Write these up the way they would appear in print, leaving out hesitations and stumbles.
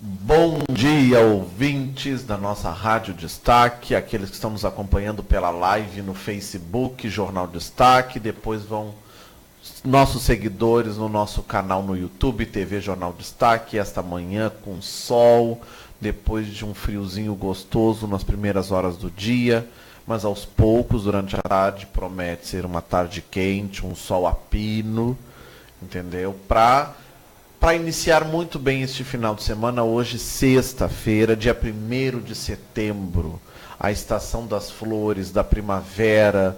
Bom dia, ouvintes da nossa Rádio Destaque, aqueles que estão nos acompanhando pela live no Facebook, Jornal Destaque, depois vão nossos seguidores no nosso canal no YouTube, TV Jornal Destaque, esta manhã com sol, depois de um friozinho gostoso nas primeiras horas do dia, mas aos poucos, durante a tarde, promete ser uma tarde quente, um sol a pino, entendeu? Para iniciar muito bem este final de semana, hoje, sexta-feira, dia 1º de setembro, a estação das flores, da primavera,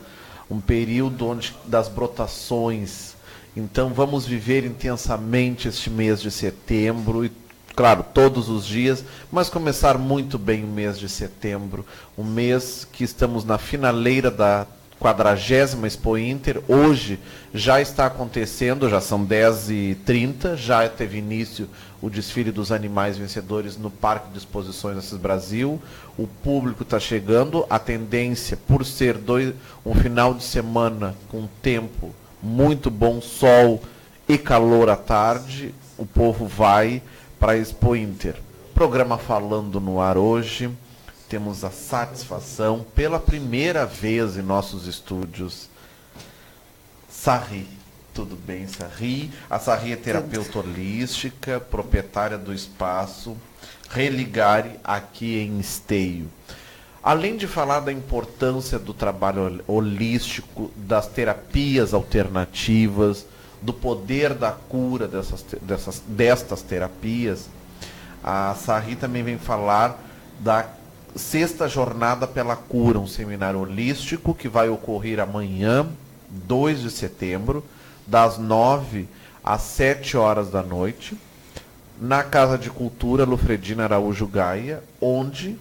um período das brotações. Então, vamos viver intensamente este mês de setembro, e, claro, todos os dias, mas começar muito bem o mês de setembro, um mês que estamos na finaleira da 40ª Expo Inter. Hoje já está acontecendo, já são 10h30, já teve início o desfile dos animais vencedores no Parque de Exposições Assis Brasil. O público está chegando, a tendência, por ser um final de semana com tempo muito bom, sol e calor à tarde, o povo vai para a Expo Inter. Programa Falando no Ar hoje. Temos a satisfação, pela primeira vez em nossos estúdios, Sarri. Tudo bem, Sarri? A Sarri é terapeuta holística, proprietária do espaço Religare, aqui em Esteio. Além de falar da importância do trabalho holístico, das terapias alternativas, do poder da cura destas terapias, a Sarri também vem falar da Sexta Jornada pela Cura, um seminário holístico que vai ocorrer amanhã, 2 de setembro, das 9 às 7 horas da noite, na Casa de Cultura Lufredina Araújo Gaia, onde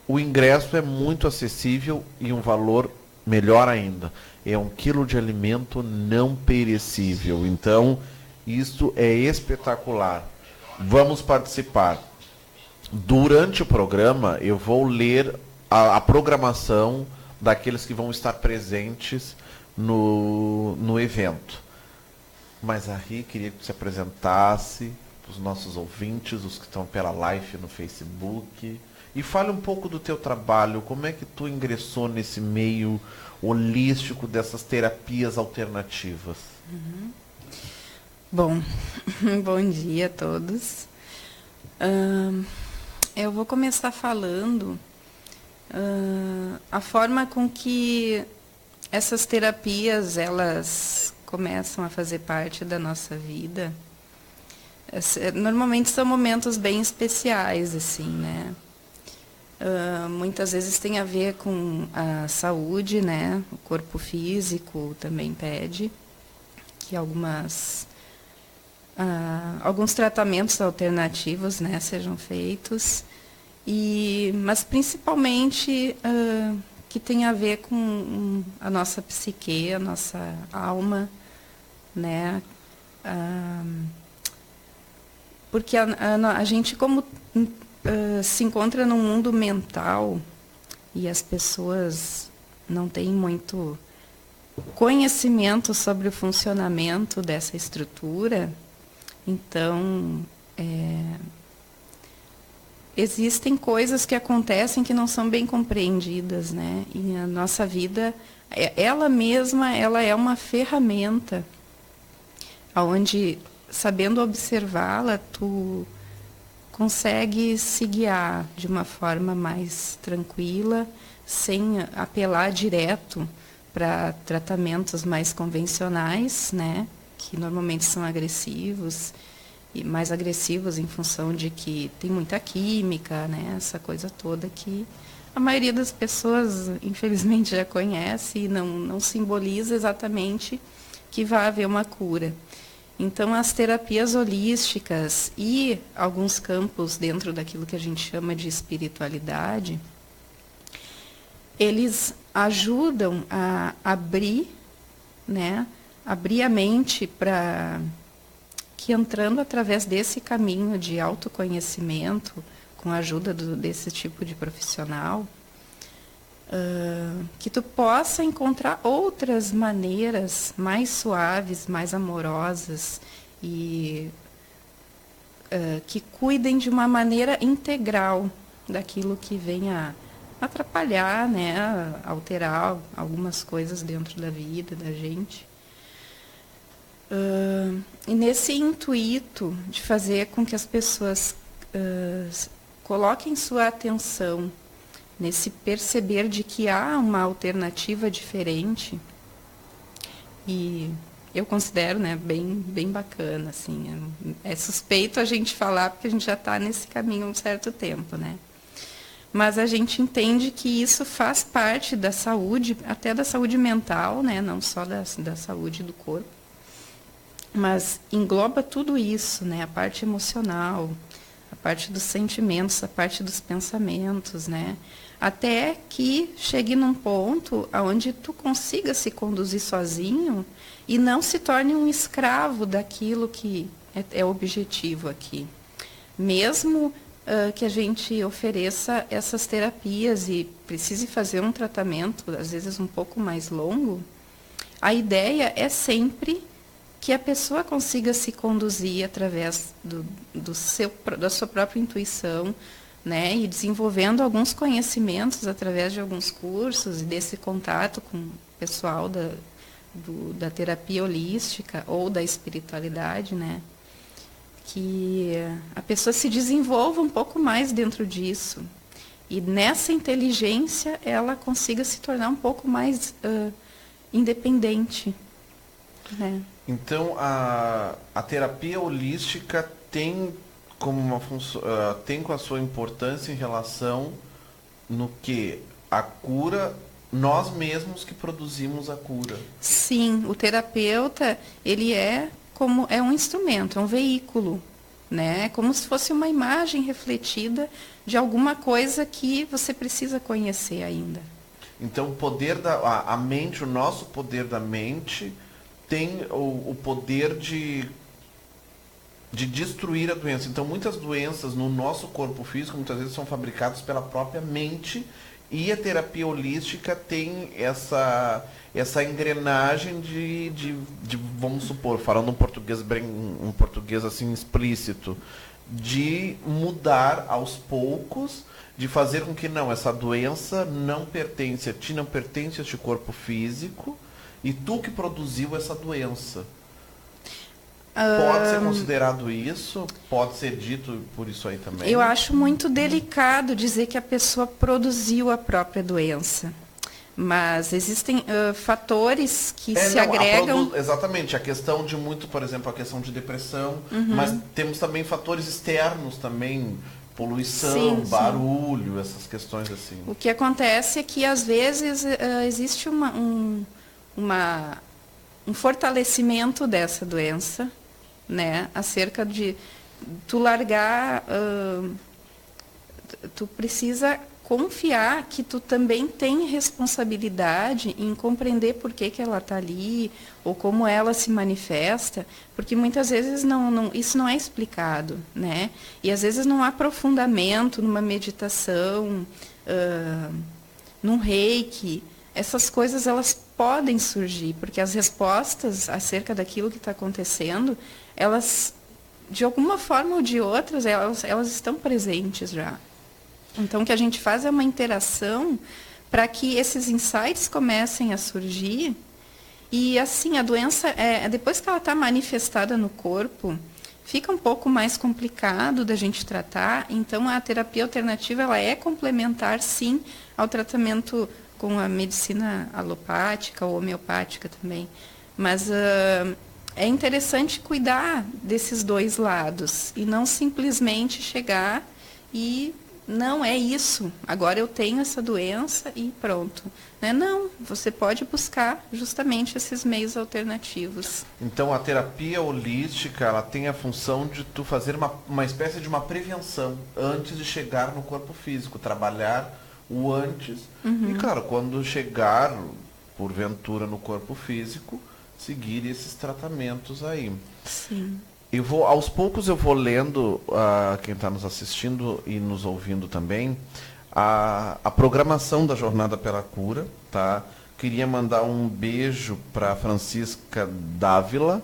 o ingresso é muito acessível e um valor melhor ainda. É 1 quilo de alimento não perecível. Então, isso é espetacular. Vamos participar. Durante o programa, eu vou ler a programação daqueles que vão estar presentes no evento. Mas a Ri queria que se apresentasse para os nossos ouvintes, os que estão pela live no Facebook, e fale um pouco do teu trabalho, como é que tu ingressou nesse meio holístico dessas terapias alternativas. Bom, bom dia a todos. Eu vou começar falando a forma com que essas terapias elas começam a fazer parte da nossa vida. Normalmente são momentos bem especiais, assim, né? Muitas vezes tem a ver com a saúde, né? O corpo físico também pede que alguns tratamentos alternativos, né, sejam feitos, mas principalmente que tem a ver com a nossa psique, a nossa alma, né, porque a gente, como se encontra num mundo mental e as pessoas não têm muito conhecimento sobre o funcionamento dessa estrutura. Então, existem coisas que acontecem que não são bem compreendidas, né? E a nossa vida, ela mesma, ela é uma ferramenta onde, sabendo observá-la, tu consegue se guiar de uma forma mais tranquila, sem apelar direto para tratamentos mais convencionais, né? Que normalmente são agressivos, e mais agressivos em função de que tem muita química, né? Essa coisa toda que a maioria das pessoas, infelizmente, já conhece e não simboliza exatamente que vai haver uma cura. Então, as terapias holísticas e alguns campos dentro daquilo que a gente chama de espiritualidade, eles ajudam a abrir, né? Abrir a mente para que, entrando através desse caminho de autoconhecimento, com a ajuda desse tipo de profissional, que tu possa encontrar outras maneiras mais suaves, mais amorosas e que cuidem de uma maneira integral daquilo que vem a atrapalhar, né, a alterar algumas coisas dentro da vida da gente. E nesse intuito de fazer com que as pessoas coloquem sua atenção nesse perceber de que há uma alternativa diferente, e eu considero, né, bem bacana, assim, é suspeito a gente falar porque a gente já está nesse caminho há um certo tempo, né? Mas a gente entende que isso faz parte da saúde, até da saúde mental, né, não só da saúde do corpo, mas engloba tudo isso, né, a parte emocional, a parte dos sentimentos, a parte dos pensamentos, né, até que chegue num ponto onde tu consiga se conduzir sozinho e não se torne um escravo daquilo que é objetivo aqui. Mesmo que a gente ofereça essas terapias e precise fazer um tratamento, às vezes um pouco mais longo, a ideia é sempre que a pessoa consiga se conduzir através da sua própria intuição, né, e desenvolvendo alguns conhecimentos através de alguns cursos e desse contato com o pessoal da terapia holística ou da espiritualidade, né, que a pessoa se desenvolva um pouco mais dentro disso e nessa inteligência ela consiga se tornar um pouco mais independente, né? Então a terapia holística tem como uma função, tem com a sua importância em relação no que a cura, nós mesmos que produzimos a cura. Sim, o terapeuta, ele é um instrumento, é um veículo, né? É como se fosse uma imagem refletida de alguma coisa que você precisa conhecer ainda. Então o poder a mente, o nosso poder da mente tem o poder de destruir a doença. Então, muitas doenças no nosso corpo físico, muitas vezes, são fabricadas pela própria mente, e a terapia holística tem essa engrenagem de vamos supor, falando um português assim explícito, de mudar aos poucos, de fazer com que não, essa doença não pertence a ti, não pertence a este corpo físico, e tu que produziu essa doença. Pode ser considerado isso? Pode ser dito por isso aí também? Eu acho muito delicado dizer que a pessoa produziu a própria doença. Mas existem fatores que se agregam... Exatamente, a questão de muito, por exemplo, a questão de depressão, mas temos também fatores externos também, poluição, sim, barulho, sim, essas questões assim. O que acontece é que, às vezes, existe um fortalecimento dessa doença, né, acerca de tu largar, tu precisa confiar que tu também tem responsabilidade em compreender por que ela está ali, ou como ela se manifesta, porque muitas vezes isso não é explicado, né? E às vezes não há aprofundamento numa meditação, num reiki. Essas coisas elas podem surgir, porque as respostas acerca daquilo que está acontecendo, elas, de alguma forma ou de outras, elas estão presentes já. Então, o que a gente faz é uma interação para que esses insights comecem a surgir. E, assim, a doença, depois que ela está manifestada no corpo, fica um pouco mais complicado da gente tratar. Então, a terapia alternativa ela é complementar, sim, ao tratamento com a medicina alopática ou homeopática também. Mas é interessante cuidar desses dois lados e não simplesmente chegar e não é isso, agora eu tenho essa doença e pronto. Né? Não, você pode buscar justamente esses meios alternativos. Então a terapia holística ela tem a função de tu fazer uma espécie de uma prevenção antes de chegar no corpo físico, trabalhar o antes, e claro, quando chegar, porventura, no corpo físico, seguir esses tratamentos aí. Sim. Aos poucos eu vou lendo, quem está nos assistindo e nos ouvindo também, a programação da Jornada pela Cura, tá? Queria mandar um beijo para Francisca Dávila,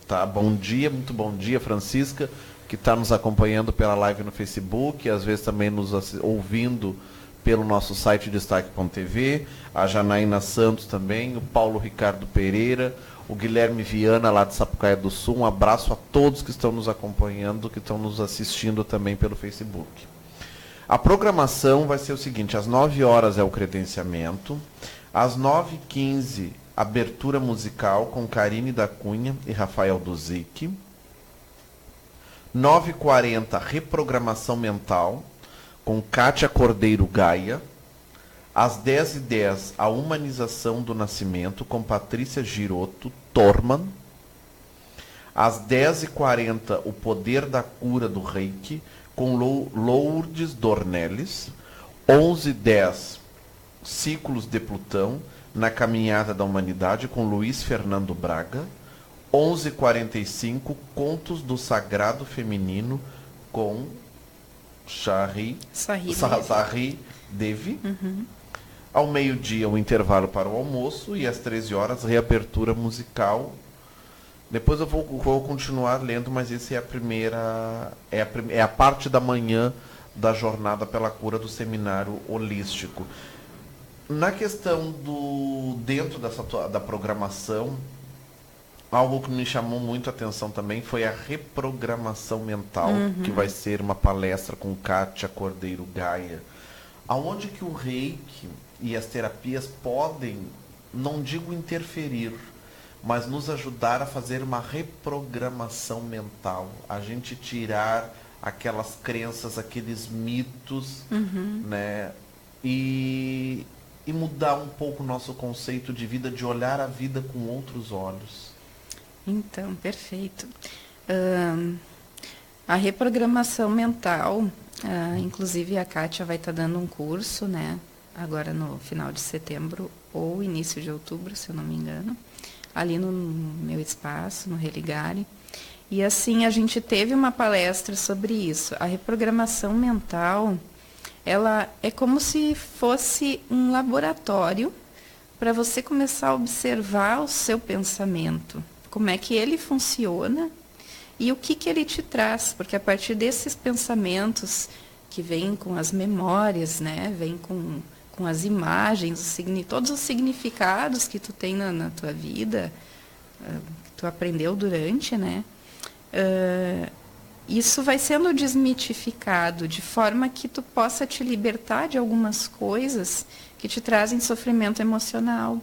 Tá? Bom dia, muito bom dia, Francisca, que está nos acompanhando pela live no Facebook, e às vezes também nos ouvindo pelo nosso site destaque.tv, a Janaína Santos também, o Paulo Ricardo Pereira, o Guilherme Viana, lá de Sapucaia do Sul. Um abraço a todos que estão nos acompanhando, que estão nos assistindo também pelo Facebook. A programação vai ser o seguinte: às 9 horas é o credenciamento, às 9h15, abertura musical com Karine da Cunha e Rafael Duzic, 9h40, reprogramação mental com Kátia Cordeiro Gaia, às 10h10, a humanização do nascimento com Patrícia Giroto Torman, às 10h40, o poder da cura do Reiki com Lourdes Dornelles, 11h10, ciclos de Plutão na caminhada da humanidade com Luiz Fernando Braga, 11h45, contos do sagrado feminino com Sahri Devi. Ao meio-dia, o intervalo para o almoço, e às 13 horas, reabertura musical. Depois eu vou continuar lendo, mas essa é a primeira, é a parte da manhã da jornada pela cura do seminário holístico. Na questão dentro da programação, algo que me chamou muito a atenção também foi a reprogramação mental, que vai ser uma palestra com Kátia Cordeiro Gaia, aonde que o Reiki e as terapias podem, não digo interferir, mas nos ajudar a fazer uma reprogramação mental, a gente tirar aquelas crenças, aqueles mitos, né, e mudar um pouco o nosso conceito de vida, de olhar a vida com outros olhos. Então, perfeito. A reprogramação mental, inclusive a Kátia vai estar dando um curso, né, agora no final de setembro ou início de outubro, se eu não me engano, ali no meu espaço, no Religare. E assim, a gente teve uma palestra sobre isso. A reprogramação mental, ela é como se fosse um laboratório para você começar a observar o seu pensamento, como é que ele funciona e o que ele te traz, porque a partir desses pensamentos que vêm com as memórias, né, vêm com as imagens, todos os significados que tu tem na tua vida, que tu aprendeu durante, né, isso vai sendo desmitificado de forma que tu possa te libertar de algumas coisas que te trazem sofrimento emocional.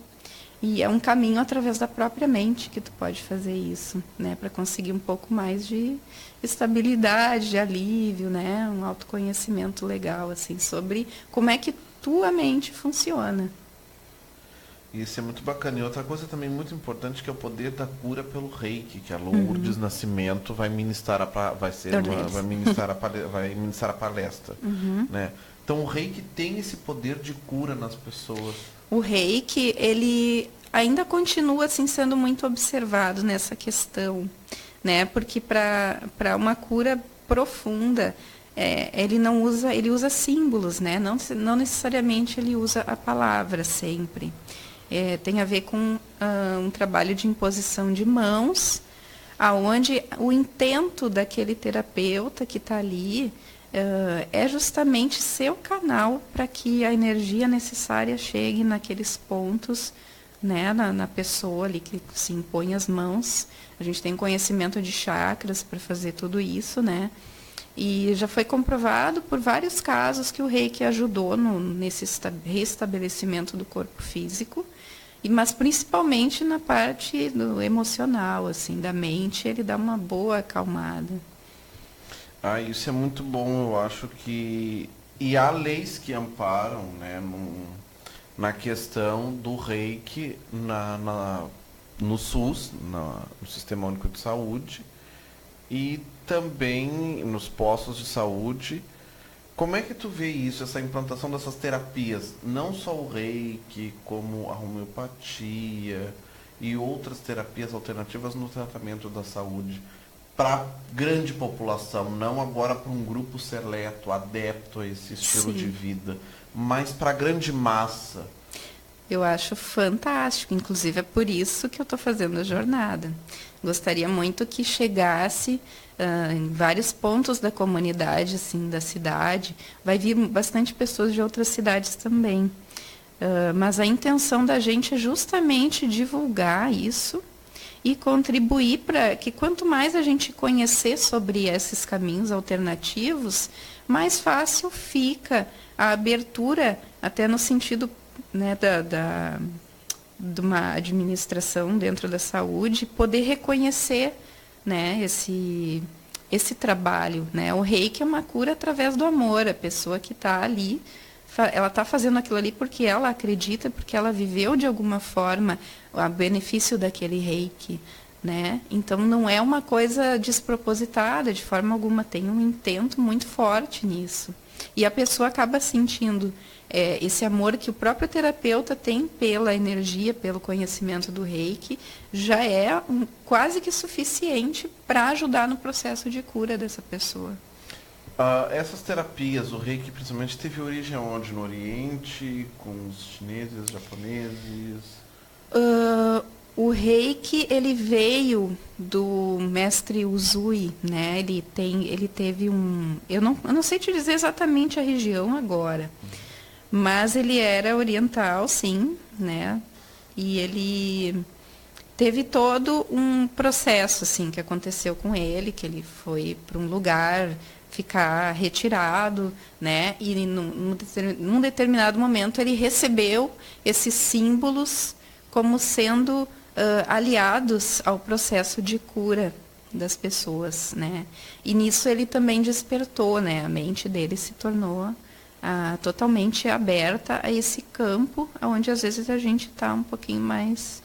E é um caminho através da própria mente que tu pode fazer isso, né, para conseguir um pouco mais de estabilidade, de alívio, né, um autoconhecimento legal, assim, sobre como é que tua mente funciona. Isso é muito bacana. E outra coisa também muito importante, que é o poder da cura pelo Reiki, que a Lourdes Nascimento vai ministrar vai ministrar a palestra, né? Então o Reiki tem esse poder de cura nas pessoas. O Reiki, ele ainda continua assim sendo muito observado nessa questão, né? Porque para uma cura profunda, ele usa símbolos, né? Não necessariamente ele usa a palavra sempre. Tem a ver com um trabalho de imposição de mãos, aonde o intento daquele terapeuta que está ali é justamente ser o canal para que a energia necessária chegue naqueles pontos, né, na pessoa ali que se impõe as mãos. A gente tem conhecimento de chakras para fazer tudo isso, né? E já foi comprovado por vários casos que o Reiki ajudou nesse restabelecimento do corpo físico, mas principalmente na parte do emocional, assim, da mente, ele dá uma boa acalmada. Isso é muito bom, eu acho que... E há leis que amparam, né, na questão do Reiki no SUS, no Sistema Único de Saúde, e também nos postos de saúde. Como é que tu vê isso, essa implantação dessas terapias? Não só o Reiki, como a homeopatia e outras terapias alternativas no tratamento da saúde, para a grande população, não agora para um grupo seleto, adepto a esse estilo de vida, mas para a grande massa. Eu acho fantástico. Inclusive, é por isso que eu estou fazendo a jornada. Gostaria muito que chegasse em vários pontos da comunidade, assim, da cidade. Vai vir bastante pessoas de outras cidades também. Mas a intenção da gente é justamente divulgar isso e contribuir para que quanto mais a gente conhecer sobre esses caminhos alternativos, mais fácil fica a abertura, até no sentido, né, de uma administração dentro da saúde, poder reconhecer, né, esse trabalho. Né? O reiki é uma cura através do amor. A pessoa que está ali, ela está fazendo aquilo ali porque ela acredita, porque ela viveu de alguma forma o benefício daquele reiki. Né? Então, não é uma coisa despropositada, de forma alguma. Tem um intento muito forte nisso. E a pessoa acaba sentindo esse amor que o próprio terapeuta tem pela energia, pelo conhecimento do reiki, já é quase que suficiente para ajudar no processo de cura dessa pessoa. Essas terapias, o reiki principalmente, teve origem onde? No Oriente, com os chineses, japoneses? O reiki, ele veio do mestre Usui, né? Ele teve eu não sei te dizer exatamente a região agora, mas ele era oriental, sim, né? E ele teve todo um processo, assim, que aconteceu com ele, que ele foi para um lugar ficar retirado, né? E num determinado momento ele recebeu esses símbolos como sendo aliados ao processo de cura das pessoas, né? E nisso ele também despertou, né? A mente dele se tornou totalmente aberta a esse campo, onde às vezes a gente está um pouquinho mais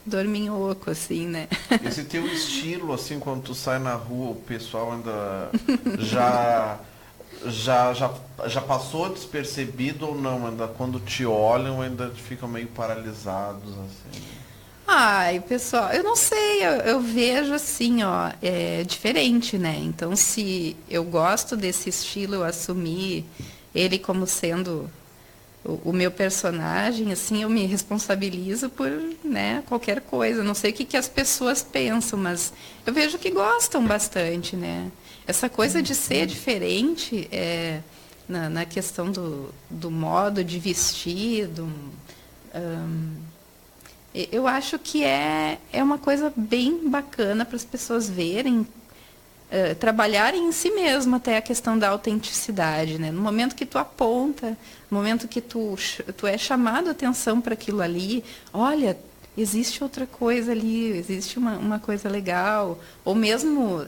dorminhoco, assim, né? Esse teu estilo, assim, quando tu sai na rua, o pessoal ainda já passou despercebido ou não? Ainda quando te olham, ainda ficam meio paralisados, assim? Ai, pessoal, eu não sei, eu vejo assim, ó, é diferente, né? Então, se eu gosto desse estilo, eu assumir ele como sendo o meu personagem, assim, eu me responsabilizo por, né, qualquer coisa. Não sei o que as pessoas pensam, mas eu vejo que gostam bastante, né? Essa coisa de ser diferente na questão do modo de vestir, eu acho que é uma coisa bem bacana para as pessoas verem, trabalharem em si mesmo até a questão da autenticidade, né? No momento que tu aponta, no momento que tu é chamado a atenção para aquilo ali, olha, existe outra coisa ali, existe uma coisa legal, ou mesmo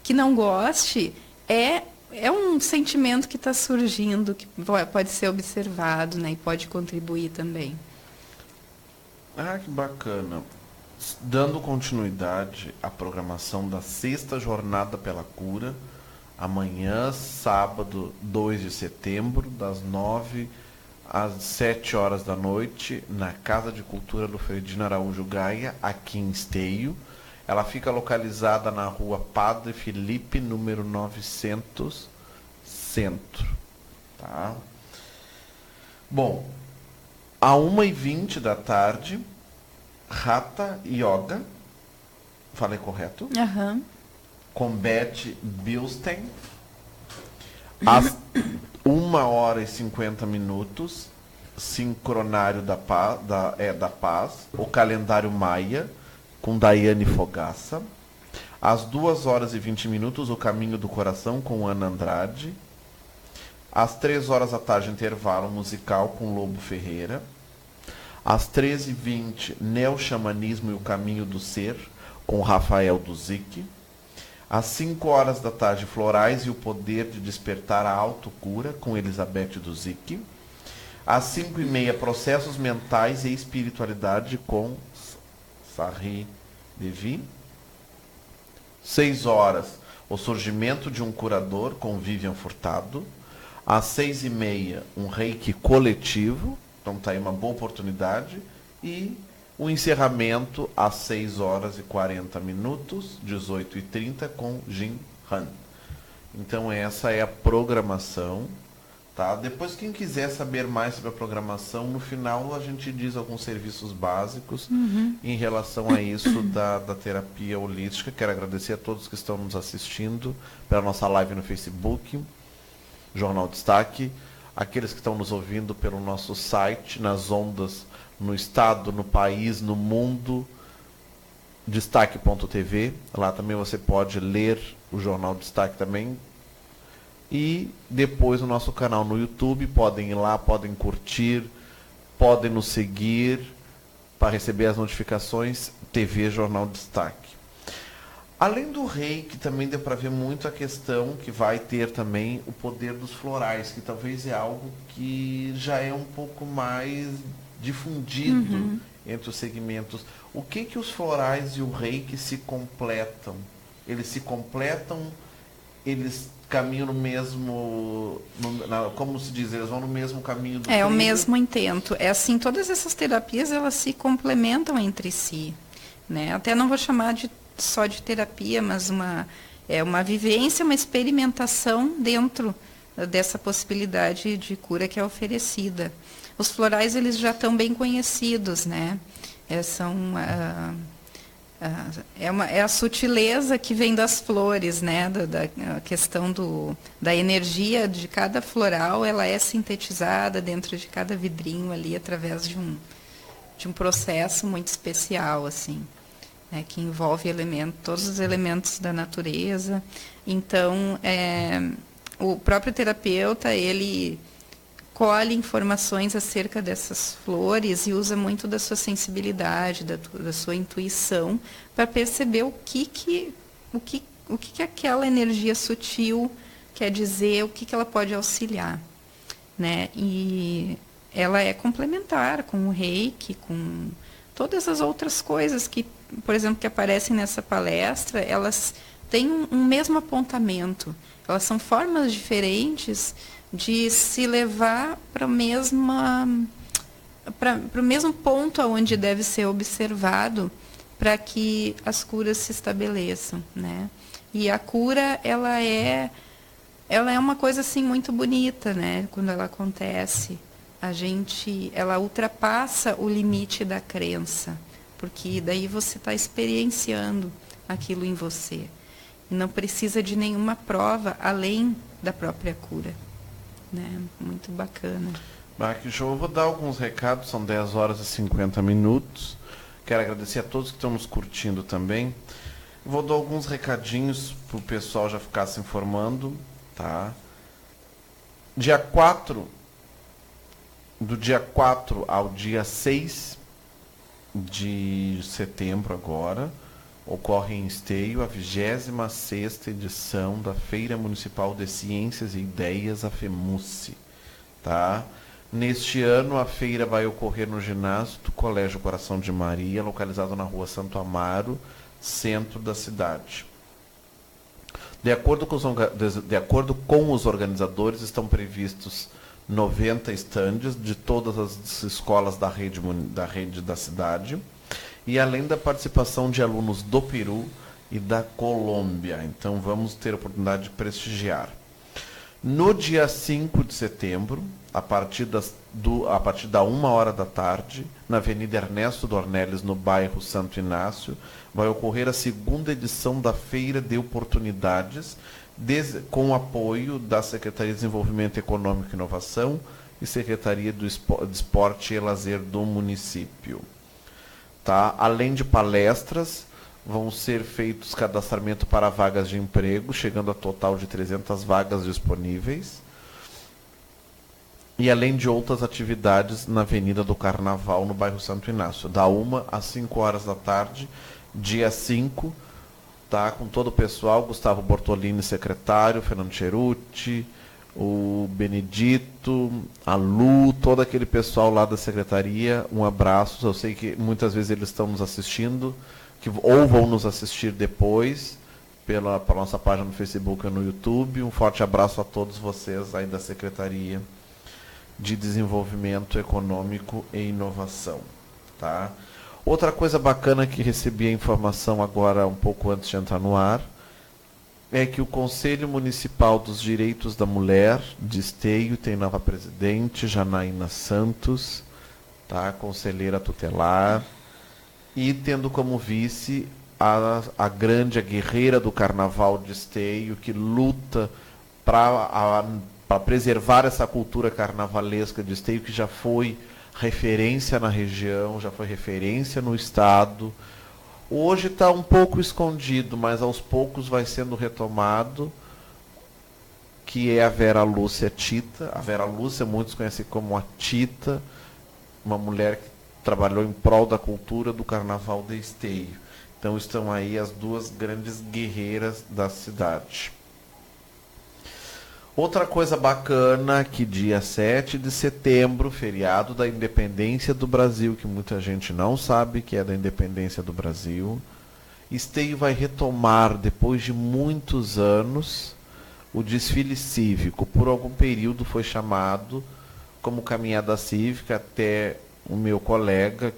que não goste, é um sentimento que está surgindo, que pode ser observado, né? E pode contribuir também. Ah, que bacana. Dando continuidade à programação da 6ª Jornada pela Cura, amanhã, sábado, 2 de setembro, das 9 às 7 horas da noite, na Casa de Cultura do Fredino Araújo Gaia, aqui em Esteio. Ela fica localizada na rua Padre Felipe, número 900, Centro. Tá? Bom, à 1h20 da tarde, Hatha Yoga, falei correto? Aham. Com Beth Bilstein, às 1h50, Sincronário da Paz, o calendário Maia, com Daiane Fogaça. Às 2h20, o Caminho do Coração, com Ana Andrade. Às 3h da tarde, intervalo musical com Lobo Ferreira. Às 13h20, Neo-Xamanismo e o Caminho do Ser, com Rafael Duzic. Às 5h da tarde, Florais e o Poder de Despertar a Autocura, com Elizabeth Duzic. Às 5h30, Processos Mentais e Espiritualidade, com Sarri Devi. 6h, O Surgimento de um Curador, com Vivian Furtado. Às 6h30, um reiki coletivo. Então está aí uma boa oportunidade. E o encerramento às 6h40, 18h30, com Jin Han. Então essa é a programação. Tá? Depois, quem quiser saber mais sobre a programação, no final a gente diz alguns serviços básicos em relação a isso da terapia holística. Quero agradecer a todos que estão nos assistindo pela nossa live no Facebook, Jornal Destaque, aqueles que estão nos ouvindo pelo nosso site, nas ondas, no estado, no país, no mundo, destaque.tv. Lá também você pode ler o Jornal Destaque também. E depois o nosso canal no YouTube, podem ir lá, podem curtir, podem nos seguir para receber as notificações, TV Jornal Destaque. Além do reiki, também deu para ver muito a questão que vai ter também o poder dos florais, que talvez é algo que já é um pouco mais difundido entre os segmentos. O que os florais e o reiki se completam? Eles se completam, eles caminham no mesmo, como se diz, eles vão no mesmo caminho do trilho? O mesmo intento. É assim, todas essas terapias, elas se complementam entre si, né? Até não vou chamar só de terapia, mas uma vivência, uma experimentação dentro dessa possibilidade de cura que é oferecida. Os florais, eles já estão bem conhecidos, né? É a sutileza que vem das flores, né? Da questão da energia de cada floral, ela é sintetizada dentro de cada vidrinho ali através de um processo muito especial, assim, né? Que envolve todos os elementos da natureza. Então, o próprio terapeuta, ele colhe informações acerca dessas flores e usa muito da sua sensibilidade, da sua intuição, para perceber o que aquela energia sutil quer dizer, o que ela pode auxiliar, né? E ela é complementar com o reiki, com todas as outras coisas que, por exemplo, que aparecem nessa palestra, elas têm um mesmo apontamento. Elas são formas diferentes de se levar para o mesmo ponto onde deve ser observado para que as curas se estabeleçam, né? E a cura, ela é uma coisa assim muito bonita, né? Quando ela acontece, ela ultrapassa o limite da crença, porque daí você está experienciando aquilo em você e não precisa de nenhuma prova além da própria cura. Né? Muito bacana. Que show. Eu vou dar alguns recados, são 10 horas e 50 minutos. Quero agradecer a todos que estão nos curtindo também. Vou dar alguns recadinhos para o pessoal já ficar se informando. Tá? Do dia 4 ao dia 6 de setembro agora, ocorre em Esteio a 26ª edição da Feira Municipal de Ciências e Ideias, a FEMUSE. Tá? Neste ano, a feira vai ocorrer no ginásio do Colégio Coração de Maria, localizado na rua Santo Amaro, centro da cidade. De acordo com os organizadores, estão previstos 90 estandes de todas as escolas da rede da cidade, e além da participação de alunos do Peru e da Colômbia. Então vamos ter a oportunidade de prestigiar. No dia 5 de setembro, a partir da 1h da tarde, na Avenida Ernesto Dornelles, no bairro Santo Inácio, vai ocorrer a 2ª edição da Feira de Oportunidades, com o apoio da Secretaria de Desenvolvimento Econômico e Inovação e Secretaria de Esporte e Lazer do município. Tá? Além de palestras, vão ser feitos cadastramento para vagas de emprego, chegando a total de 300 vagas disponíveis. E além de outras atividades na Avenida do Carnaval, no bairro Santo Inácio, da 1 às 5h da tarde, dia 5, tá? Com todo o pessoal, Gustavo Bortolini, secretário, Fernando Cheruti, o Benedito, a Lu, todo aquele pessoal lá da secretaria, um abraço. Eu sei que muitas vezes eles estão nos assistindo, ou vão nos assistir depois, pela nossa página no Facebook ou no YouTube. Um forte abraço a todos vocês aí da Secretaria de Desenvolvimento Econômico e Inovação. Tá? Outra coisa bacana que recebi a informação agora, um pouco antes de entrar no ar, é que o Conselho Municipal dos Direitos da Mulher de Esteio tem nova presidente, Janaína Santos, tá? Conselheira tutelar, e tendo como vice a grande, a guerreira do Carnaval de Esteio, que luta para preservar essa cultura carnavalesca de Esteio, que já foi referência na região, já foi referência no estado. Hoje está um pouco escondido, mas aos poucos vai sendo retomado, que é a Vera Lúcia Tita. A Vera Lúcia, muitos conhecem como a Tita, uma mulher que trabalhou em prol da cultura do Carnaval de Esteio. Então estão aí as duas grandes guerreiras da cidade. Outra coisa bacana, que dia 7 de setembro, feriado da Independência do Brasil, que muita gente não sabe que é da Independência do Brasil, Esteio vai retomar, depois de muitos anos, o desfile cívico. Por algum período foi chamado como caminhada cívica, até o meu colega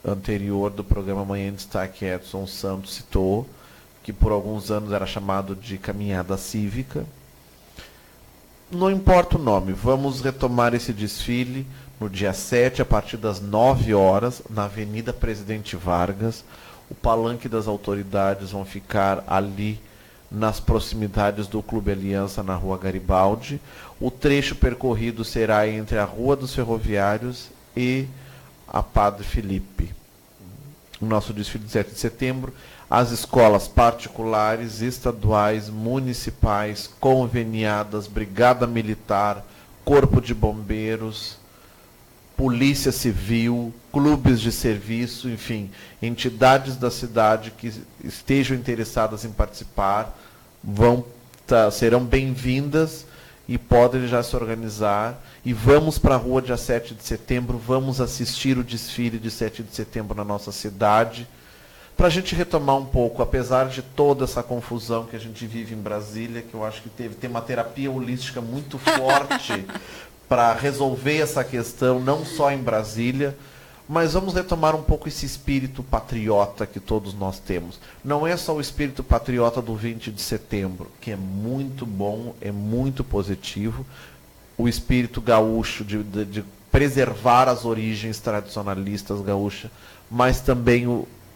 anterior do programa Manhã em Destaque, Edson Santos, citou que por alguns anos era chamado de caminhada cívica. Não importa o nome, vamos retomar esse desfile no dia 7, a partir das 9 horas, na Avenida Presidente Vargas. O palanque das autoridades vão ficar ali nas proximidades do Clube Aliança, na Rua Garibaldi. O trecho percorrido será entre a Rua dos Ferroviários e a Padre Felipe. O nosso desfile de 7 de setembro, as escolas particulares, estaduais, municipais, conveniadas, Brigada Militar, Corpo de Bombeiros, Polícia Civil, clubes de serviço, enfim, entidades da cidade que estejam interessadas em participar serão bem-vindas e podem já se organizar. E vamos para a rua dia 7 de setembro, vamos assistir o desfile de 7 de setembro na nossa cidade, para a gente retomar um pouco, apesar de toda essa confusão que a gente vive em Brasília, que eu acho que tem uma terapia holística muito forte para resolver essa questão, não só em Brasília, mas vamos retomar um pouco esse espírito patriota que todos nós temos. Não é só o espírito patriota do 20 de setembro, que é muito bom, é muito positivo, o espírito gaúcho de preservar as origens tradicionalistas gaúchas, mas também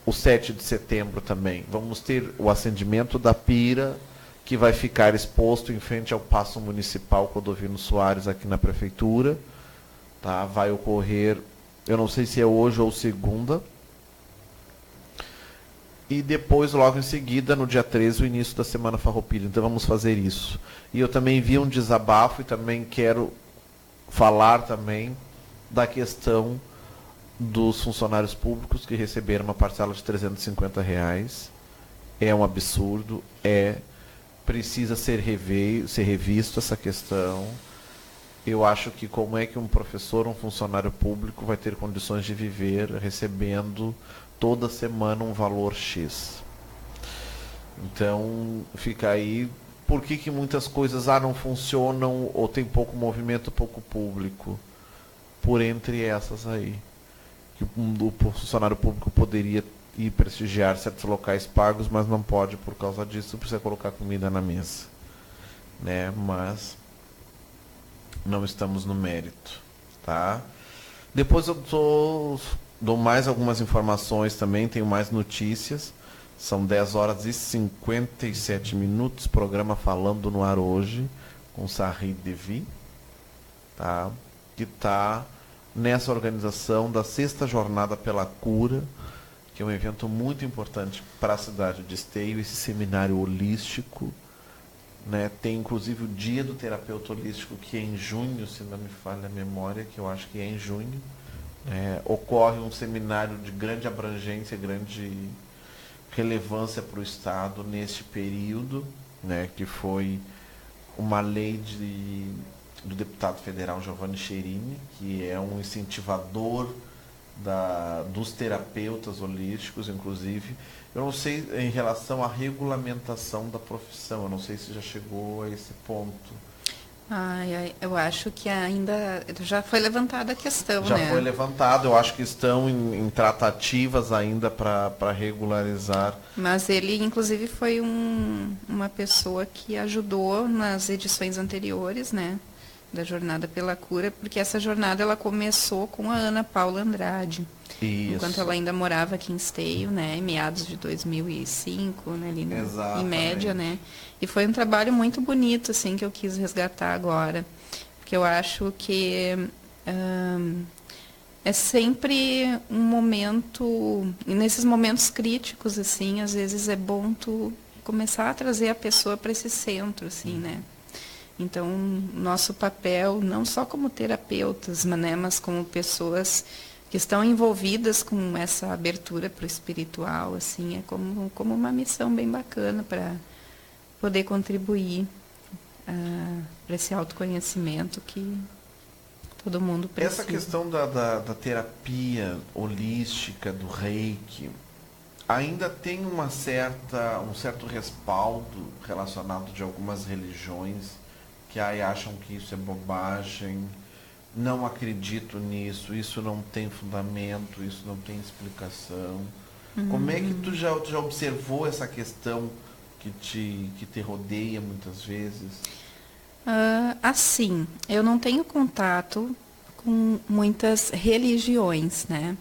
o 7 de setembro também. Vamos ter o acendimento da pira, que vai ficar exposto em frente ao Paço Municipal Clodovino Soares, aqui na Prefeitura. Tá? Vai ocorrer, eu não sei se é hoje ou segunda. E depois, logo em seguida, no dia 13, o início da Semana Farroupilha. Então vamos fazer isso. E eu também vi um desabafo e também quero falar também da questão dos funcionários públicos que receberam uma parcela de R$350. É um absurdo, precisa ser revisto essa questão. Eu acho que como é que um professor, um funcionário público vai ter condições de viver recebendo toda semana um valor X? Então, fica aí, por que muitas coisas não funcionam ou tem pouco movimento, pouco público? Por entre essas aí. Que o funcionário público poderia ir prestigiar certos locais pagos, mas não pode por causa disso, precisa colocar comida na mesa. Né? Mas não estamos no mérito. Tá? Depois eu dou mais algumas informações também, tenho mais notícias. São 10 horas e 57 minutos, programa Falando no Ar hoje, com Sarri Devi, tá? Que está nessa organização da 6ª Jornada pela Cura, que é um evento muito importante para a cidade de Esteio, esse seminário holístico, né? Tem inclusive o Dia do Terapeuta Holístico, que é em junho, se não me falha a memória, que eu acho que é em junho. Ocorre um seminário de grande abrangência, grande relevância para o Estado neste período, né? Que foi uma lei do deputado federal Giovanni Cherini, que é um incentivador dos terapeutas holísticos, inclusive. Eu não sei em relação à regulamentação da profissão, eu não sei se já chegou a esse ponto. Eu acho que ainda já foi levantada a questão, Já né? foi levantado, eu acho que estão em tratativas ainda para regularizar. Mas ele, inclusive, foi uma pessoa que ajudou nas edições anteriores, né? Da Jornada pela Cura, porque essa jornada ela começou com a Ana Paula Andrade. Isso. Enquanto ela ainda morava aqui em Esteio, né? Em meados de 2005, né? Ali em média, né? E foi um trabalho muito bonito, assim, que eu quis resgatar agora. Porque eu acho que é sempre um momento, e nesses momentos críticos, assim, às vezes é bom tu começar a trazer a pessoa para esse centro, assim, né? Então, nosso papel, não só como terapeutas, mas como pessoas que estão envolvidas com essa abertura para o espiritual, assim, é como uma missão bem bacana para poder contribuir para esse autoconhecimento que todo mundo precisa. Essa questão da terapia holística, do Reiki, ainda tem um certo respaldo relacionado de algumas religiões que aí acham que isso é bobagem, não acredito nisso, isso não tem fundamento, isso não tem explicação. Como é que tu já observou essa questão que te rodeia muitas vezes? Assim, eu não tenho contato com muitas religiões, né?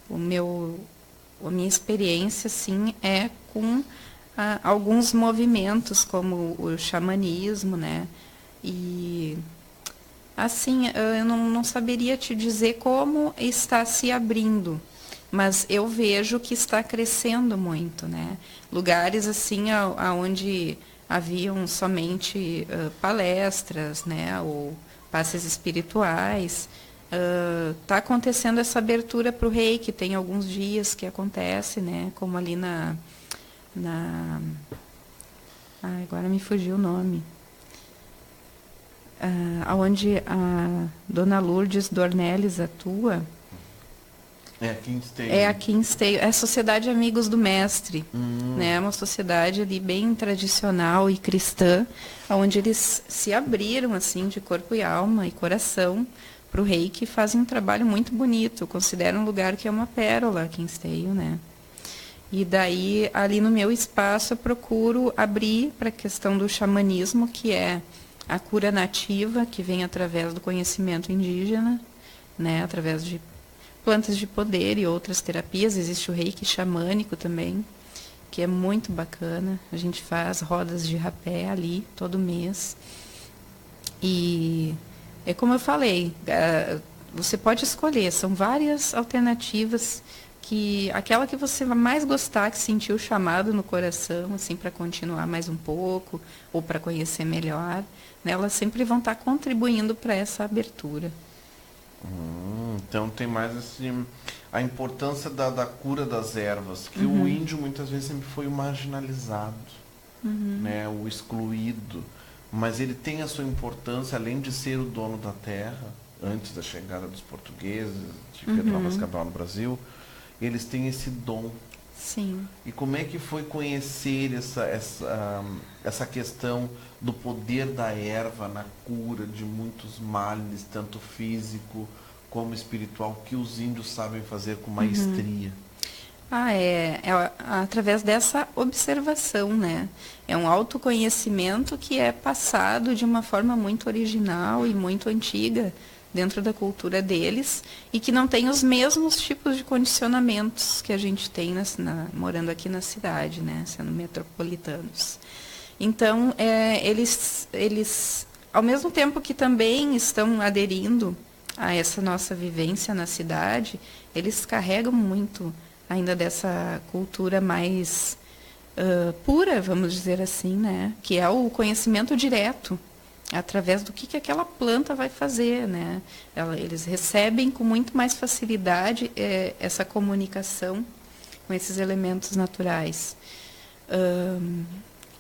A minha experiência, sim, é com alguns movimentos, como o xamanismo, né? E, assim, eu não saberia te dizer como está se abrindo, mas eu vejo que está crescendo muito, né? Lugares, assim, onde haviam somente palestras, né? Ou passes espirituais. Está acontecendo essa abertura para o Reiki, tem alguns dias que acontece, né? Como ali agora me fugiu o nome. Onde a Dona Lourdes Dornelles atua. É aqui em Esteio. É aqui em Esteio. É a Sociedade Amigos do Mestre. Né? É uma sociedade ali bem tradicional e cristã, onde eles se abriram assim de corpo e alma e coração para o Reiki e fazem um trabalho muito bonito. Eu considero um lugar que é uma pérola aqui em Esteio, né? E daí, ali no meu espaço, eu procuro abrir para a questão do xamanismo, que é a cura nativa, que vem através do conhecimento indígena, né? Através de plantas de poder e outras terapias. Existe o Reiki xamânico também, que é muito bacana. A gente faz rodas de rapé ali todo mês. E é como eu falei, você pode escolher, são várias alternativas, que aquela que você mais gostar, que sentiu o chamado no coração, assim, para continuar mais um pouco, ou para conhecer melhor, né, elas sempre vão estar contribuindo para essa abertura. Então tem mais assim, a importância da cura das ervas, que o índio muitas vezes sempre foi o marginalizado, né, o excluído, mas ele tem a sua importância, além de ser o dono da terra, antes da chegada dos portugueses, de Pedro Álvares Cabral no Brasil, eles têm esse dom. Sim. E como é que foi conhecer essa questão do poder da erva na cura de muitos males, tanto físico como espiritual, que os índios sabem fazer com maestria? É através dessa observação, né? É um autoconhecimento que é passado de uma forma muito original e muito antiga dentro da cultura deles e que não tem os mesmos tipos de condicionamentos que a gente tem morando aqui na cidade, né? Sendo metropolitanos. Então, eles, ao mesmo tempo que também estão aderindo a essa nossa vivência na cidade, eles carregam muito ainda dessa cultura mais pura, vamos dizer assim, né? Que é o conhecimento direto, através do que aquela planta vai fazer, né? Eles recebem com muito mais facilidade essa comunicação com esses elementos naturais.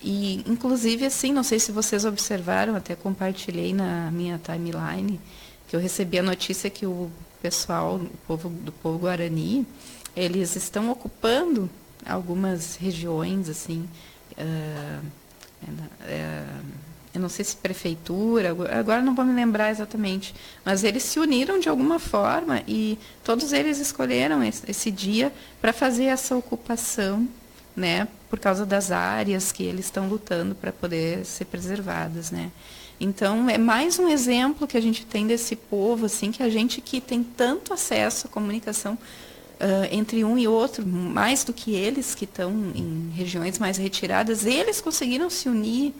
E, inclusive, assim, não sei se vocês observaram, até compartilhei na minha timeline, que eu recebi a notícia que o pessoal do povo Guarani, eles estão ocupando algumas regiões, assim, eu não sei se prefeitura, agora não vou me lembrar exatamente, mas eles se uniram de alguma forma e todos eles escolheram esse dia para fazer essa ocupação, né, por causa das áreas que eles estão lutando para poder ser preservadas, né. Então, é mais um exemplo que a gente tem desse povo, assim, que a gente que tem tanto acesso à comunicação entre um e outro, mais do que eles que estão em regiões mais retiradas, eles conseguiram se unir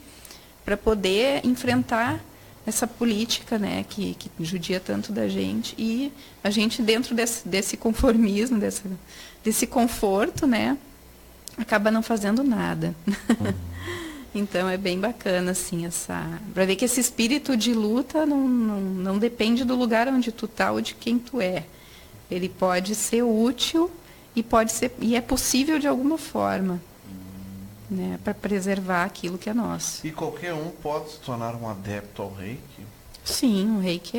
para poder enfrentar essa política, né, que judia tanto da gente, e a gente dentro desse conformismo, desse conforto, né, acaba não fazendo nada. Então é bem bacana, assim, para ver que esse espírito de luta não depende do lugar onde tu tá ou de quem tu é. Ele pode ser útil e é possível de alguma forma, né, para preservar aquilo que é nosso. E qualquer um pode se tornar um adepto ao Reiki? Sim, o Reiki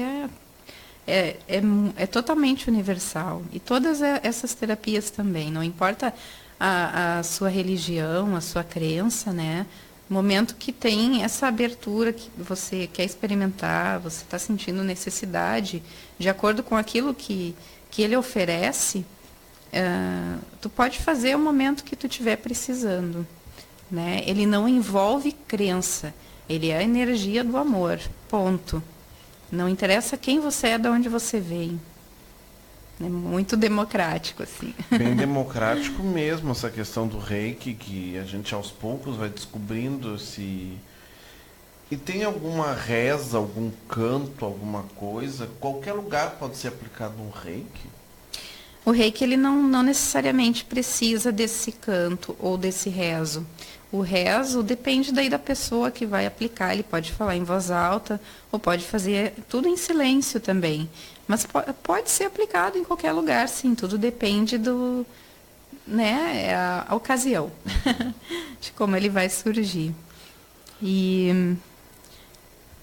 é totalmente universal. E todas essas terapias também, não importa a sua religião, a sua crença, né? No momento que tem essa abertura que você quer experimentar, você está sentindo necessidade, de acordo com aquilo que ele oferece, tu pode fazer o momento que tu estiver precisando, né? Ele não envolve crença, ele é a energia do amor, ponto. Não interessa quem você é, de onde você vem. É muito democrático, assim. Bem democrático mesmo essa questão do Reiki, que a gente aos poucos vai descobrindo se... E tem alguma reza, algum canto, alguma coisa? Qualquer lugar pode ser aplicado um Reiki? O Reiki, ele não necessariamente precisa desse canto ou desse rezo. O rezo depende daí da pessoa que vai aplicar. Ele pode falar em voz alta ou pode fazer tudo em silêncio também. Mas pode ser aplicado em qualquer lugar, sim. Tudo depende a ocasião, de como ele vai surgir. E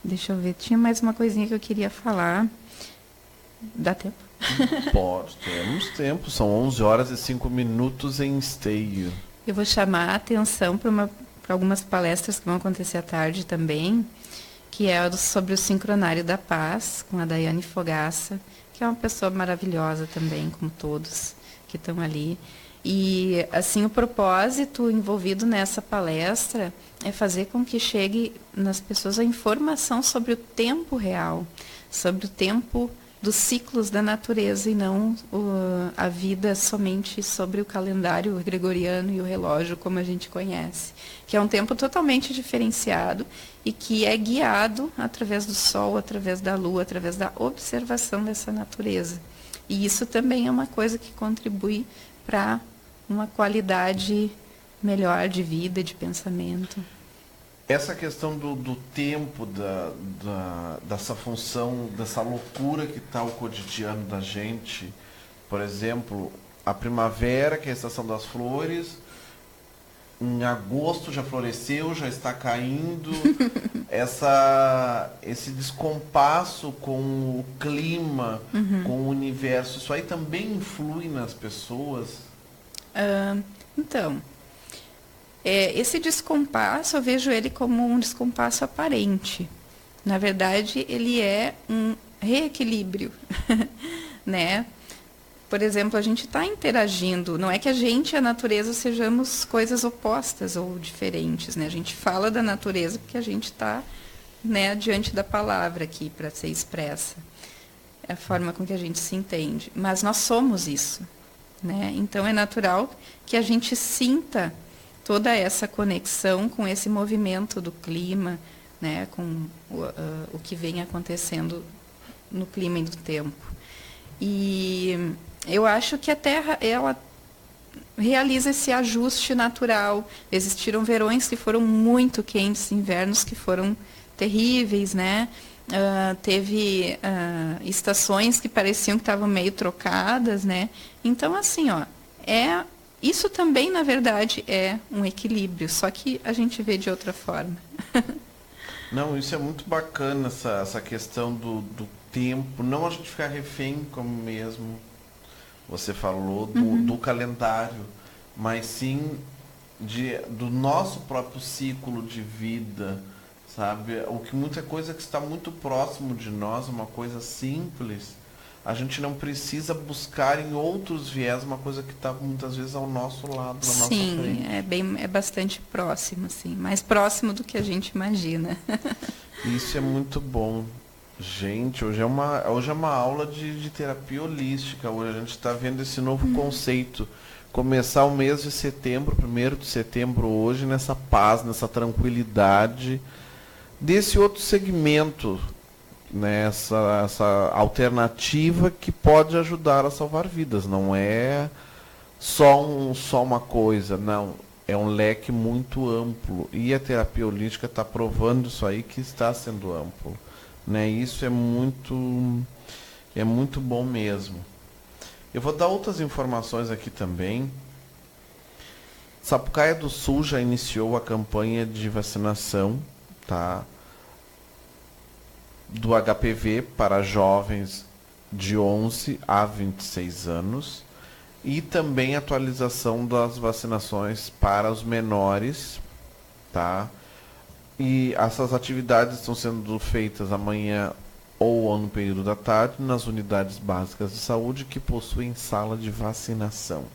deixa eu ver, tinha mais uma coisinha que eu queria falar. Dá tempo? Pode, temos tempo. São 11 horas e 5 minutos em esteio. Eu vou chamar a atenção para algumas palestras que vão acontecer à tarde também, que é sobre o Sincronário da Paz, com a Daiane Fogaça, que é uma pessoa maravilhosa também, como todos que estão ali. E, assim, o propósito envolvido nessa palestra é fazer com que chegue nas pessoas a informação sobre o tempo real, sobre o tempo dos ciclos da natureza e não a vida somente sobre o calendário gregoriano e o relógio como a gente conhece, que é um tempo totalmente diferenciado e que é guiado através do sol, através da lua, através da observação dessa natureza. E isso também é uma coisa que contribui para uma qualidade melhor de vida, de pensamento. Essa questão do tempo, dessa função, dessa loucura que está o cotidiano da gente, por exemplo, a primavera, que é a estação das flores, em agosto já floresceu, já está caindo, esse descompasso com o clima, com o universo, isso aí também influi nas pessoas? Então... esse descompasso, eu vejo ele como um descompasso aparente. Na verdade, ele é um reequilíbrio, né? Por exemplo, a gente está interagindo. Não é que a gente e a natureza sejamos coisas opostas ou diferentes, né? A gente fala da natureza porque a gente está, né, diante da palavra aqui para ser expressa. É a forma com que a gente se entende. Mas nós somos isso, né? Então, é natural que a gente sinta toda essa conexão com esse movimento do clima, né, com o que vem acontecendo no clima e no tempo. E eu acho que a Terra, ela realiza esse ajuste natural. Existiram verões que foram muito quentes, invernos que foram terríveis, né? Teve estações que pareciam que estavam meio trocadas, né? Então, assim, ó, isso também, na verdade, é um equilíbrio, só que a gente vê de outra forma. Não, isso é muito bacana, essa questão do tempo, não a gente ficar refém, como mesmo você falou, do calendário, mas sim do nosso próprio ciclo de vida, sabe? O que muita coisa que está muito próximo de nós, uma coisa simples, a gente não precisa buscar em outros viés uma coisa que está muitas vezes ao nosso lado, na nossa frente. Sim, é bastante próximo, assim, mais próximo do que a gente imagina. Isso é muito bom. Gente, hoje é uma aula de terapia holística. Hoje a gente está vendo esse novo conceito. Começar o mês de setembro, 1º de setembro, hoje, nessa paz, nessa tranquilidade, desse outro segmento, né? Essa alternativa que pode ajudar a salvar vidas. Não é só uma coisa, não. É um leque muito amplo. E a terapia holística está provando isso aí, que está sendo amplo. Né? Isso é muito bom mesmo. Eu vou dar outras informações aqui também. Sapucaia do Sul já iniciou a campanha de vacinação, tá? Do HPV para jovens de 11 a 26 anos. E também atualização das vacinações para os menores, tá? E essas atividades estão sendo feitas amanhã ou no período da tarde nas unidades básicas de saúde que possuem sala de vacinação.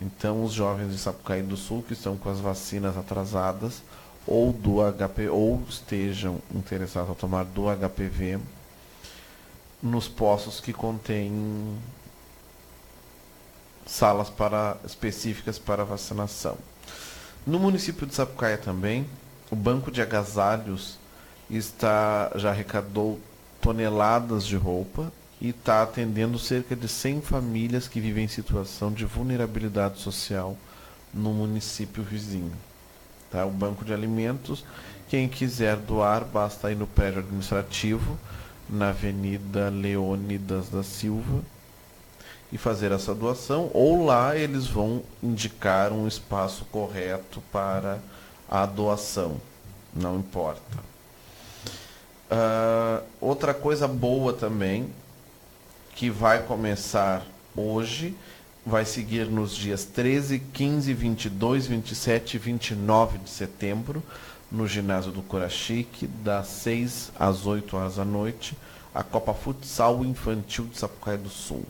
Então, os jovens de Sapucaí do Sul que estão com as vacinas atrasadas ou do HPV, ou estejam interessados em tomar do HPV, nos postos que contêm salas específicas para vacinação. No município de Sapucaia também, o Banco de Agasalhos já arrecadou toneladas de roupa e está atendendo cerca de 100 famílias que vivem em situação de vulnerabilidade social no município vizinho. Tá? O Banco de Alimentos, quem quiser doar, basta ir no prédio administrativo, na Avenida Leônidas da Silva, e fazer essa doação, ou lá eles vão indicar um espaço correto para a doação. Não importa. Outra coisa boa também, que vai começar hoje, vai seguir nos dias 13, 15, 22, 27 e 29 de setembro, no ginásio do Curachique, das 6 às 8 horas da noite, a Copa Futsal Infantil de Sapucaia do Sul.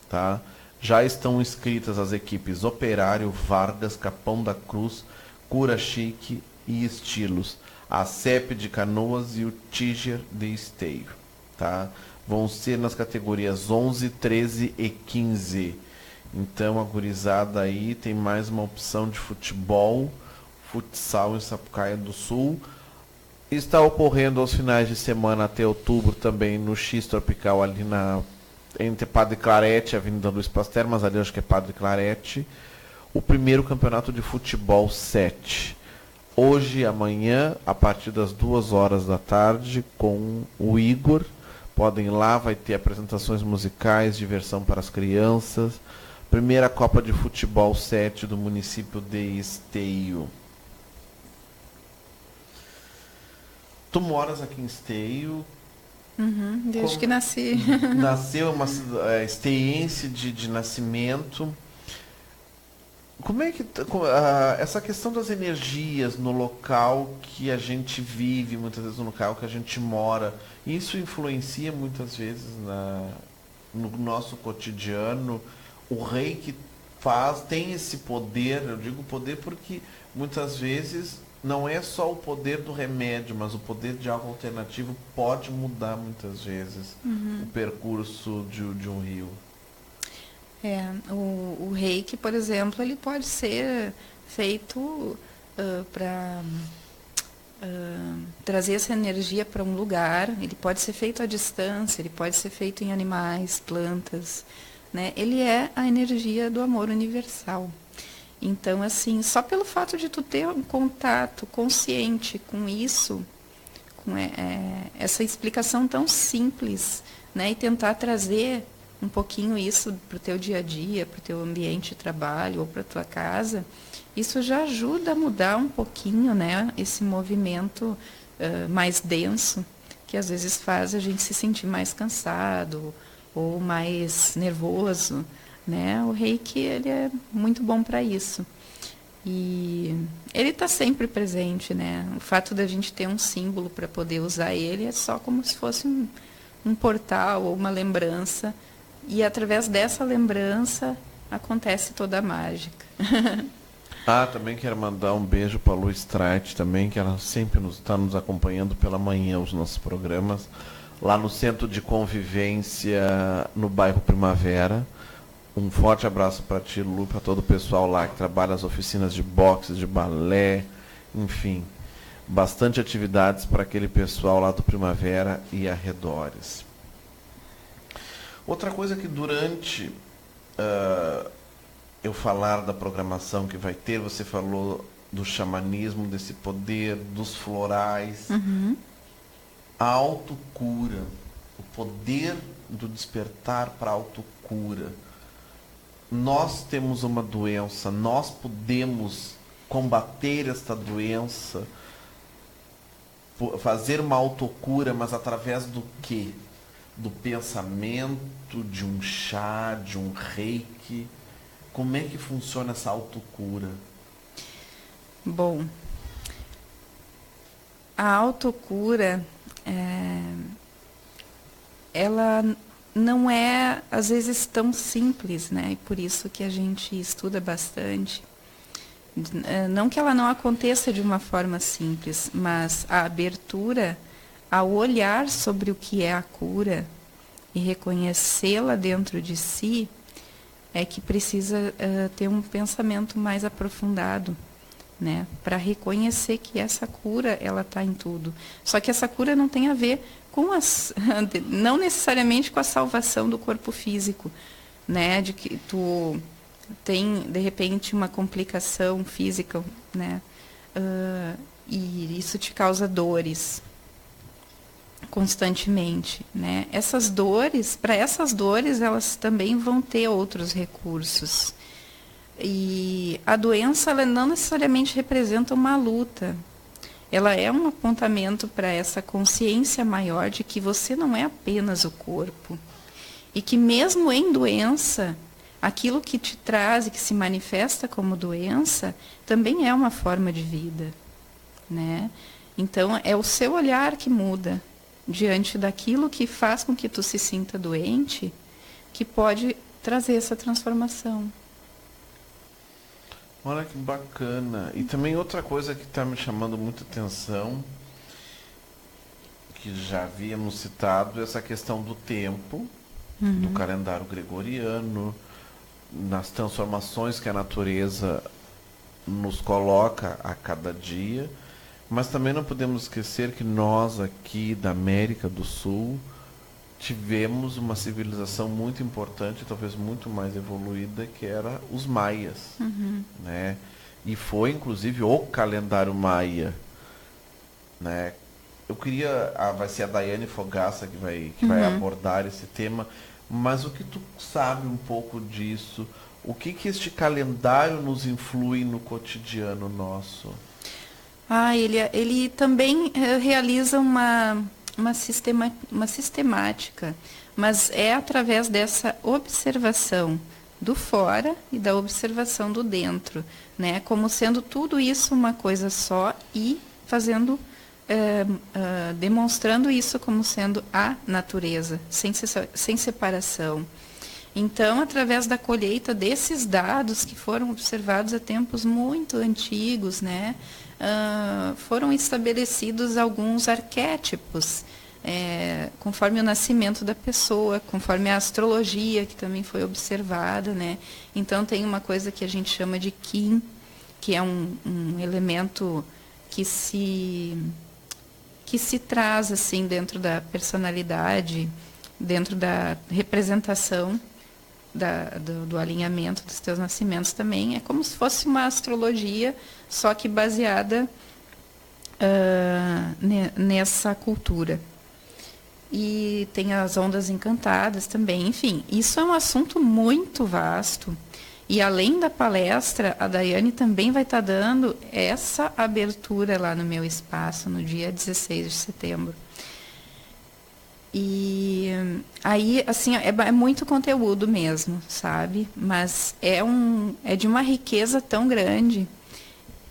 Tá? Já estão inscritas as equipes Operário, Vargas, Capão da Cruz, Curachique e Estilos, a CEP de Canoas e o Tiger de Esteio. Tá? Vão ser nas categorias 11, 13 e 15. Então a gurizada aí tem mais uma opção de futebol, futsal em Sapucaia do Sul. Está ocorrendo aos finais de semana até outubro também no X Tropical, ali entre Padre Clarete e Avenida Luiz Pasteur, mas ali acho que é Padre Clarete, o primeiro campeonato de futebol 7. Hoje e amanhã, a partir das 2 horas da tarde, com o Igor. Podem ir lá, vai ter apresentações musicais, diversão para as crianças. Primeira Copa de Futebol 7 do município de Esteio. Tu moras aqui em Esteio? Desde que nasci. Nasceu uma esteiense de nascimento. Como é que essa questão das energias no local que a gente vive, muitas vezes no local que a gente mora, isso influencia muitas vezes no nosso cotidiano? O reiki tem esse poder, eu digo poder porque muitas vezes não é só o poder do remédio, mas o poder de algo alternativo pode mudar muitas vezes o percurso de um rio. O reiki, por exemplo, ele pode ser feito para trazer essa energia para um lugar. Ele pode ser feito à distância, ele pode ser feito em animais, plantas, né? Ele é a energia do amor universal. Então, assim, só pelo fato de tu ter um contato consciente com isso, com essa explicação tão simples, né? E tentar trazer um pouquinho isso para o teu dia a dia, para o teu ambiente de trabalho ou para a tua casa, isso já ajuda a mudar um pouquinho, né, esse movimento mais denso, que às vezes faz a gente se sentir mais cansado ou mais nervoso, né? O reiki, ele é muito bom para isso. E ele está sempre presente, né? O fato da gente ter um símbolo para poder usar ele é só como se fosse um portal ou uma lembrança. E através dessa lembrança acontece toda a mágica. Também quero mandar um beijo para a Lu Streit também, que ela sempre está nos acompanhando pela manhã, os nossos programas, lá no Centro de Convivência, no bairro Primavera. Um forte abraço para ti, Lu, para todo o pessoal lá que trabalha nas oficinas de boxe, de balé, enfim, bastante atividades para aquele pessoal lá do Primavera e arredores. Outra coisa que durante eu falar da programação que vai ter, você falou do xamanismo, desse poder, dos florais, a autocura, o poder do despertar para a autocura. Nós temos uma doença, nós podemos combater esta doença, fazer uma autocura, mas através do quê? Do pensamento, de um chá, de um reiki. Como é que funciona essa autocura? Bom, a autocura, ela não é, às vezes, tão simples, né? E por isso que a gente estuda bastante. Não que ela não aconteça de uma forma simples, mas a abertura ao olhar sobre o que é a cura e reconhecê-la dentro de si é que precisa ter um pensamento mais aprofundado, né? Para reconhecer que essa cura ela está em tudo. Só que essa cura não tem a ver com não necessariamente com a salvação do corpo físico, né? De que tu tem de repente uma complicação física, né? E isso te causa dores constantemente, né? Para essas dores elas também vão ter outros recursos. E a doença ela não necessariamente representa uma luta. Ela é um apontamento para essa consciência maior de que você não é apenas o corpo. E que mesmo em doença, aquilo que te traz e que se manifesta como doença, também é uma forma de vida, né? Então, é o seu olhar que muda diante daquilo que faz com que tu se sinta doente, que pode trazer essa transformação. Olha que bacana. E também outra coisa que está me chamando muita atenção, que já havíamos citado, essa questão do tempo, do calendário gregoriano, nas transformações que a natureza nos coloca a cada dia. Mas também não podemos esquecer que nós aqui da América do Sul tivemos uma civilização muito importante, talvez muito mais evoluída, que era os maias, né? E foi inclusive o calendário maia, né? Eu queria, vai ser a Daiane Fogaça que vai abordar esse tema, mas o que tu sabe um pouco disso? O que este calendário nos influi no cotidiano nosso? Ele também realiza uma sistemática, mas é através dessa observação do fora e da observação do dentro, né? Como sendo tudo isso uma coisa só e fazendo, demonstrando isso como sendo a natureza, sem separação. Então, através da colheita desses dados que foram observados há tempos muito antigos, né? Foram estabelecidos alguns arquétipos, conforme o nascimento da pessoa, conforme a astrologia, que também foi observada, né? Então, tem uma coisa que a gente chama de Qin, que é um elemento que se traz assim, dentro da personalidade, dentro da representação do alinhamento dos teus nascimentos também. É como se fosse uma astrologia, só que baseada nessa cultura. E tem as ondas encantadas também. Enfim, isso é um assunto muito vasto. E além da palestra, a Daiane também vai estar dando essa abertura lá no meu espaço, no dia 16 de setembro. E aí, assim, é muito conteúdo mesmo, sabe? Mas é de uma riqueza tão grande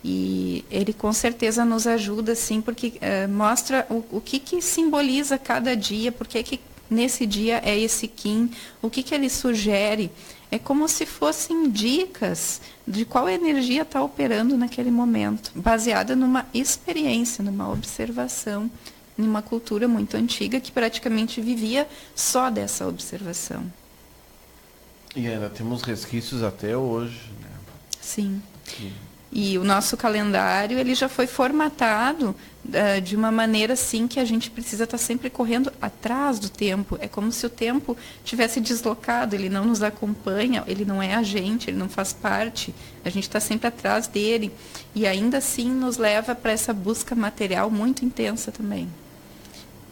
E ele com certeza nos ajuda, sim, porque mostra o que simboliza cada dia, porque que nesse dia é esse Kim, o que ele sugere. É como se fossem dicas de qual energia está operando naquele momento, baseada numa experiência, numa observação, numa cultura muito antiga que praticamente vivia só dessa observação. E ainda temos resquícios até hoje, né? Sim. E o nosso calendário, ele já foi formatado de uma maneira assim que a gente precisa estar sempre correndo atrás do tempo. É como se o tempo tivesse deslocado, ele não nos acompanha, ele não é a gente, ele não faz parte. A gente está sempre atrás dele. E ainda assim nos leva para essa busca material muito intensa também.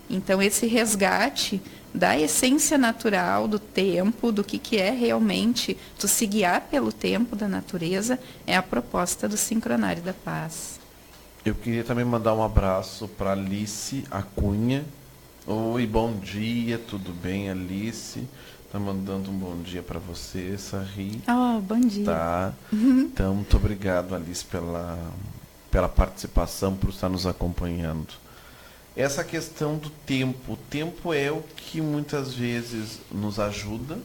Então esse resgate da essência natural do tempo, do que é realmente tu se guiar pelo tempo da natureza, é a proposta do Sincronário da Paz. Eu queria também mandar um abraço para Alice Acunha. Oi, bom dia, tudo bem, Alice? Tá mandando um bom dia para você, Sarri. Bom dia. Tá. Então, muito obrigado, Alice, pela participação, por estar nos acompanhando. Essa questão do tempo. O tempo é o que muitas vezes nos ajuda,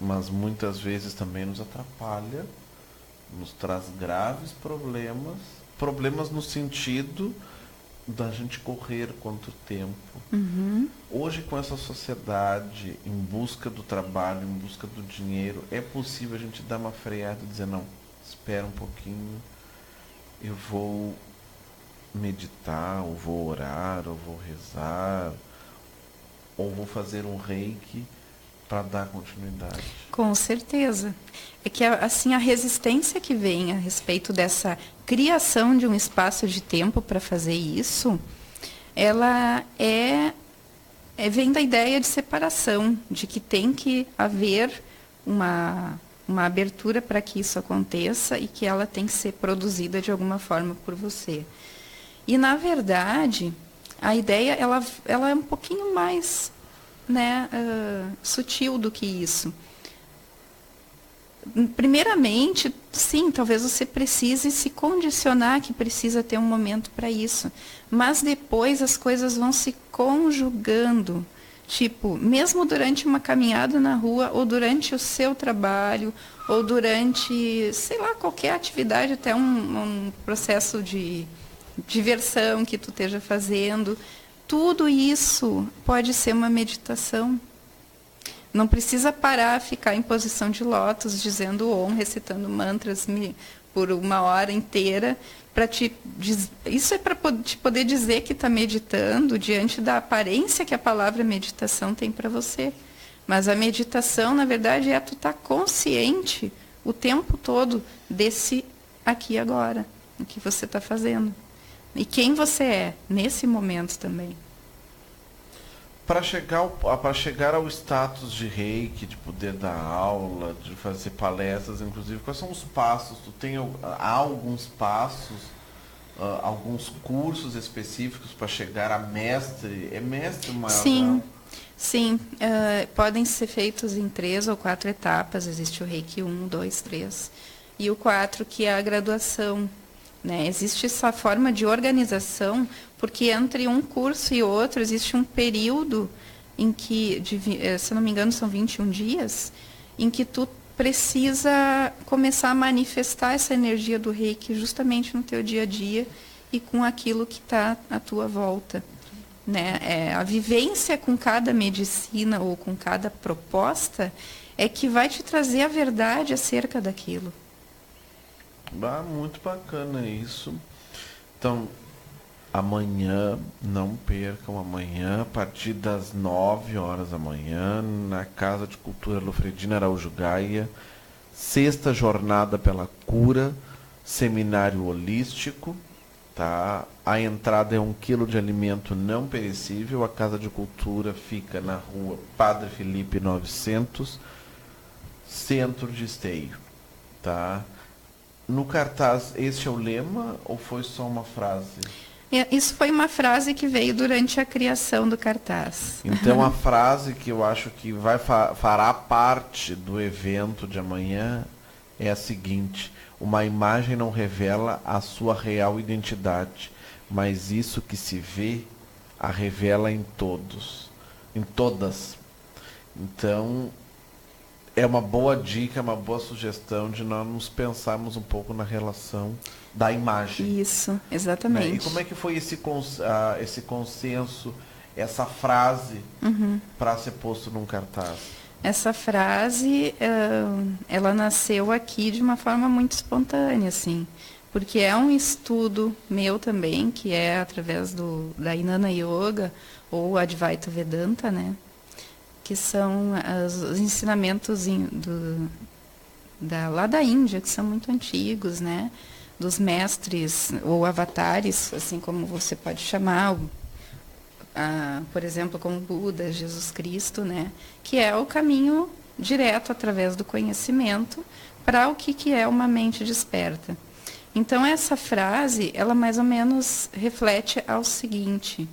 mas muitas vezes também nos atrapalha, nos traz graves problemas. Problemas no sentido da gente correr contra o tempo. Uhum. Hoje, com essa sociedade em busca do trabalho, em busca do dinheiro, é possível a gente dar uma freada e dizer, não, espera um pouquinho, eu vou meditar, ou vou orar, ou vou rezar, ou vou fazer um reiki para dar continuidade. Com certeza. É que assim a resistência que vem a respeito dessa criação de um espaço de tempo para fazer isso, ela vem da ideia de separação, de que tem que haver uma abertura para que isso aconteça e que ela tem que ser produzida de alguma forma por você. E, na verdade, a ideia ela é um pouquinho mais, né, sutil do que isso. Primeiramente, sim, talvez você precise se condicionar que precisa ter um momento para isso. Mas depois as coisas vão se conjugando. Tipo, mesmo durante uma caminhada na rua, ou durante o seu trabalho, ou durante, sei lá, qualquer atividade, até um processo de diversão que tu esteja fazendo, tudo isso pode ser uma meditação. Não precisa parar, ficar em posição de lótus, dizendo Om, recitando mantras por 1 hora inteira. Isso é para te poder dizer que está meditando diante da aparência que a palavra meditação tem para você. Mas a meditação, na verdade, é tu estar consciente o tempo todo desse aqui e agora, o que você está fazendo. E quem você é nesse momento também. Para chegar ao status de reiki, de poder dar aula, de fazer palestras, inclusive, quais são os passos? Há alguns passos, alguns cursos específicos para chegar a mestre? É mestre o maior grau? Sim. Podem ser feitos em 3 ou 4 etapas. Existe o reiki 1, 2, 3. E o 4, que é a graduação. Né? Existe essa forma de organização, porque entre um curso e outro existe um período em que, se não me engano, são 21 dias, em que tu precisa começar a manifestar essa energia do reiki justamente no teu dia a dia e com aquilo que está à tua volta. Né? A vivência com cada medicina ou com cada proposta é que vai te trazer a verdade acerca daquilo. Muito bacana isso. Então, amanhã, não percam, amanhã, a partir das 9 horas da manhã, na Casa de Cultura Lofredina Araújo Gaia, 6ª Jornada pela Cura, Seminário Holístico, tá? A entrada é 1 quilo de alimento não perecível. A Casa de Cultura fica na rua Padre Felipe 900, Centro de Esteio, tá? No cartaz, este é o lema ou foi só uma frase? Isso foi uma frase que veio durante a criação do cartaz. Então, a frase que eu acho que fará parte do evento de amanhã é a seguinte: Uma imagem não revela a sua real identidade, mas isso que se vê a revela em todos, em todas. Então, é uma boa dica, uma boa sugestão de nós nos pensarmos um pouco na relação da imagem. Isso, exatamente. Né? E como é que foi esse consenso, essa frase para ser posto num cartaz? Essa frase, ela nasceu aqui de uma forma muito espontânea, assim, porque é um estudo meu também, que é através da Jnana Yoga, ou Advaita Vedanta, né? Que são os ensinamentos lá da Índia, que são muito antigos, né? Dos mestres, ou avatares, assim como você pode chamar, por exemplo, como Buda, Jesus Cristo, né? Que é o caminho direto através do conhecimento para o que é uma mente desperta. Então, essa frase, ela mais ou menos reflete ao seguinte,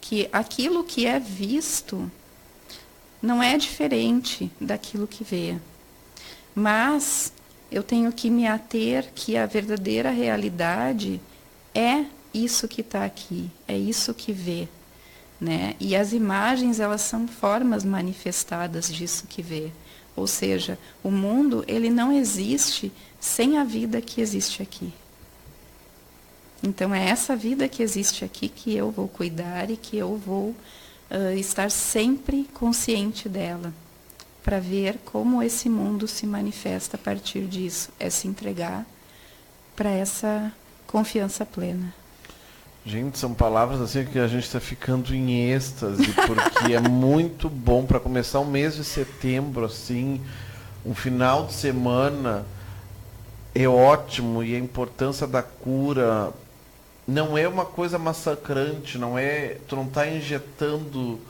que aquilo que é visto não é diferente daquilo que vê, mas eu tenho que me ater que a verdadeira realidade é isso que está aqui, é isso que vê. Né? E as imagens, elas são formas manifestadas disso que vê. Ou seja, o mundo, ele não existe sem a vida que existe aqui. Então, é essa vida que existe aqui que eu vou cuidar e que eu vou estar sempre consciente dela, para ver como esse mundo se manifesta a partir disso. É se entregar para essa confiança plena. Gente, são palavras assim que a gente está ficando em êxtase, porque é muito bom para começar o mês de setembro, assim, um final de semana é ótimo, e a importância da cura não é uma coisa massacrante, tu não está injetando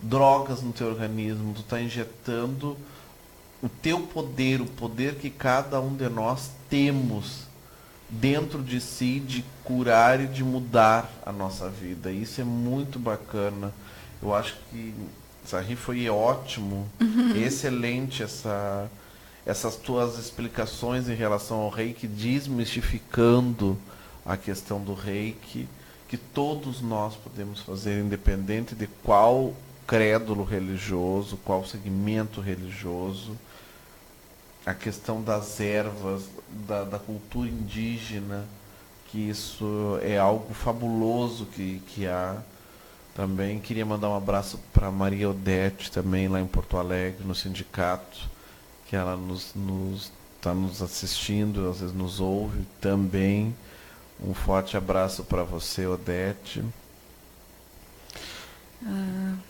drogas no teu organismo, tu está injetando o teu poder, o poder que cada um de nós temos dentro de si, de curar e de mudar a nossa vida. Isso é muito bacana. Eu acho que Zahri foi ótimo, excelente essas tuas explicações em relação ao Reiki, desmistificando a questão do Reiki, que todos nós podemos fazer, independente de qual crédulo religioso, qual segmento religioso. A questão das ervas, da cultura indígena, que isso é algo fabuloso que há. Também queria mandar um abraço para Maria Odete, também lá em Porto Alegre, no sindicato, que ela está nos assistindo, às vezes nos ouve também. Um forte abraço para você, Odete.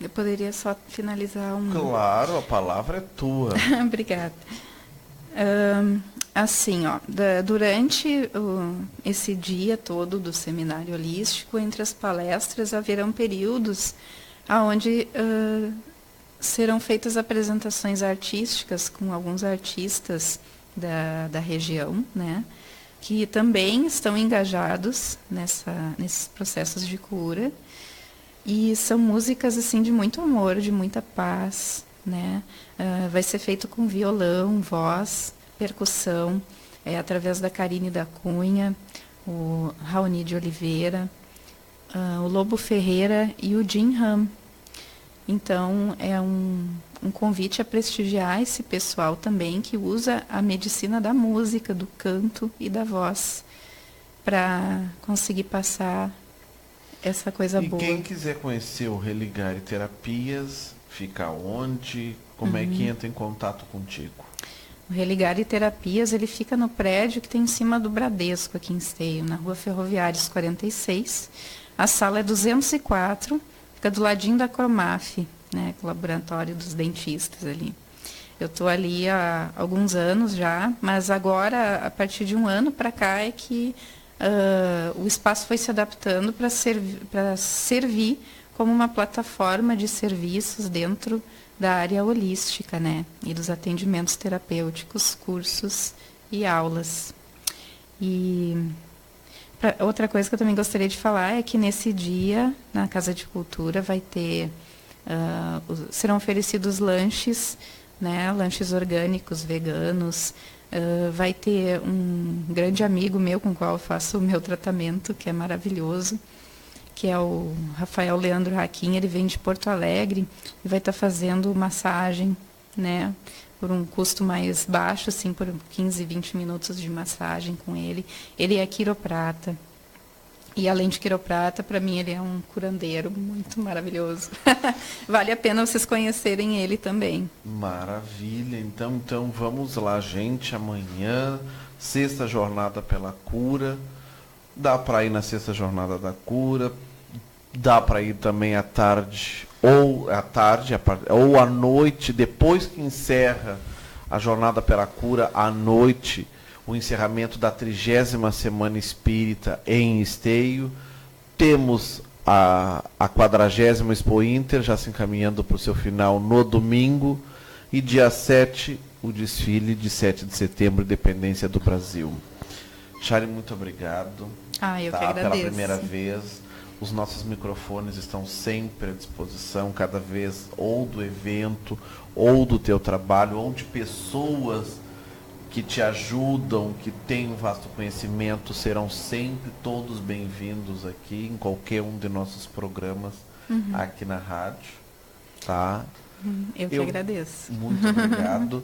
Eu poderia só finalizar Claro, a palavra é tua. Obrigada. Assim, durante esse dia todo do seminário holístico, entre as palestras haverão períodos onde serão feitas apresentações artísticas com alguns artistas da região, né, que também estão engajados nesses processos de cura. E são músicas assim de muito amor, de muita paz, né? Vai ser feito com violão, voz, percussão, através da Karine da Cunha, o Raoni de Oliveira, o Lobo Ferreira e o Jim Ram. Então, é um convite a prestigiar esse pessoal também que usa a medicina da música, do canto e da voz para conseguir passar essa coisa boa. E quem quiser conhecer o Religare Terapias, fica onde? Como é que entra em contato contigo? O Religare Terapias, ele fica no prédio que tem em cima do Bradesco, aqui em Esteio, na Rua Ferroviários 46. A sala é 204, fica do ladinho da Cromaf, né, o laboratório dos dentistas ali. Eu estou ali há alguns anos já, mas agora, a partir de um ano para cá, é que o espaço foi se adaptando para servir como uma plataforma de serviços dentro da área holística, né? E dos atendimentos terapêuticos, cursos e aulas. E outra coisa que eu também gostaria de falar é que nesse dia, na Casa de Cultura, vai ter, serão oferecidos lanches, né? Lanches orgânicos, veganos, Vai ter um grande amigo meu com o qual eu faço o meu tratamento, que é maravilhoso, que é o Rafael Leandro Raquin. Ele vem de Porto Alegre e vai estar fazendo massagem, né, por um custo mais baixo, assim, por 15, 20 minutos de massagem com ele. Ele é quiroprata. E além de quiroprata, para mim ele é um curandeiro muito maravilhoso. Vale a pena vocês conhecerem ele também. Maravilha. Então vamos lá, gente. Amanhã, sexta jornada pela cura. Dá para ir na sexta jornada da cura. Dá para ir também à tarde ou à noite, depois que encerra a jornada pela cura, à noite, o encerramento da 30ª Semana Espírita em Esteio. Temos a 40ª Expo Inter, já se encaminhando para o seu final no domingo. E dia 7, o desfile de 7 de setembro, Independência do Brasil. Shari, muito obrigado. Eu que agradeço. Pela primeira vez. Os nossos microfones estão sempre à disposição, cada vez, ou do evento, ou do teu trabalho, ou de pessoas que te ajudam, que têm um vasto conhecimento, serão sempre todos bem-vindos aqui, em qualquer um de nossos programas aqui na rádio. Tá? Eu que agradeço. Muito obrigado.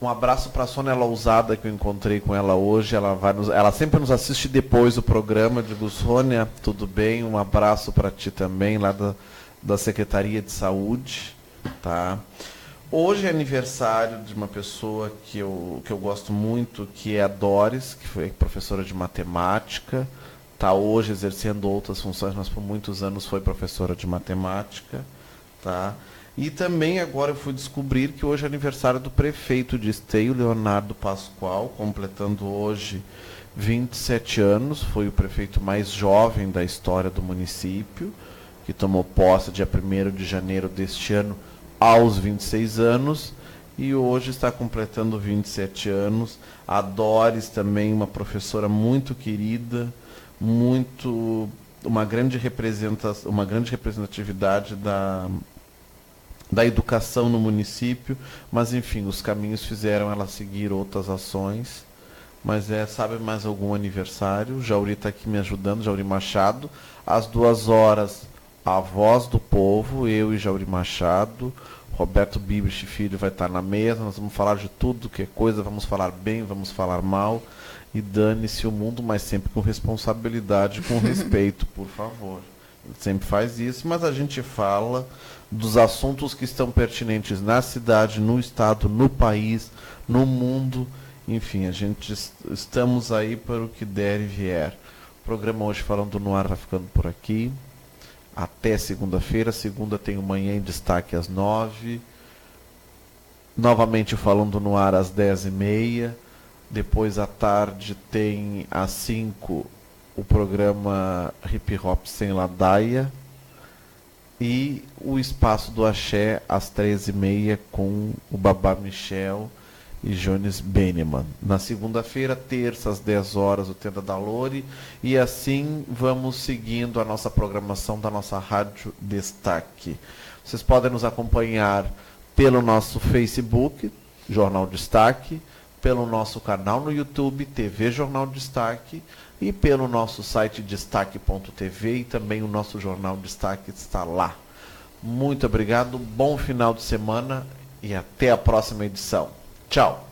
Um abraço para a Sônia Lousada, que eu encontrei com ela hoje. Ela sempre nos assiste depois do programa. Eu digo, Sônia, tudo bem? Um abraço para ti também, lá da Secretaria de Saúde. Tá? Hoje é aniversário de uma pessoa que eu gosto muito, que é a Doris, que foi professora de matemática. Está hoje exercendo outras funções, mas por muitos anos foi professora de matemática. Tá? E também agora eu fui descobrir que hoje é aniversário do prefeito de Esteio, Leonardo Pascoal, completando hoje 27 anos. Foi o prefeito mais jovem da história do município, que tomou posse dia 1º de janeiro deste ano, aos 26 anos, e hoje está completando 27 anos. A Doris também, uma professora muito querida, uma grande representatividade da educação no município, mas enfim, os caminhos fizeram ela seguir outras ações. Mas sabe mais algum aniversário? Jauri está aqui me ajudando, Jauri Machado. Às 2h, a Voz do Povo, eu e Jauri Machado. Roberto Bibrich Filho vai estar na mesa. Nós vamos falar de tudo que é coisa, vamos falar bem, vamos falar mal. E dane-se o mundo, mas sempre com responsabilidade, com respeito, por favor. Sempre faz isso, mas a gente fala dos assuntos que estão pertinentes na cidade, no estado, no país, no mundo. Enfim, estamos aí para o que der e vier. O programa hoje Falando no Ar vai ficando por aqui. Até segunda-feira. Segunda tem o Manhã em Destaque às 9h. Novamente Falando no Ar às 10h30. Depois à tarde tem às 5h o programa Hip Hop Sem Ladaia. E o Espaço do Axé às 13h30 com o Babá Michel e Jones Beneman. Na segunda-feira, terça, às 10h, o Tenda da Lore. E assim vamos seguindo a nossa programação da nossa Rádio Destaque. Vocês podem nos acompanhar pelo nosso Facebook, Jornal Destaque, pelo nosso canal no YouTube, TV Jornal Destaque, e pelo nosso site destaque.tv, e também o nosso Jornal Destaque está lá. Muito obrigado, bom final de semana e até a próxima edição. Tchau!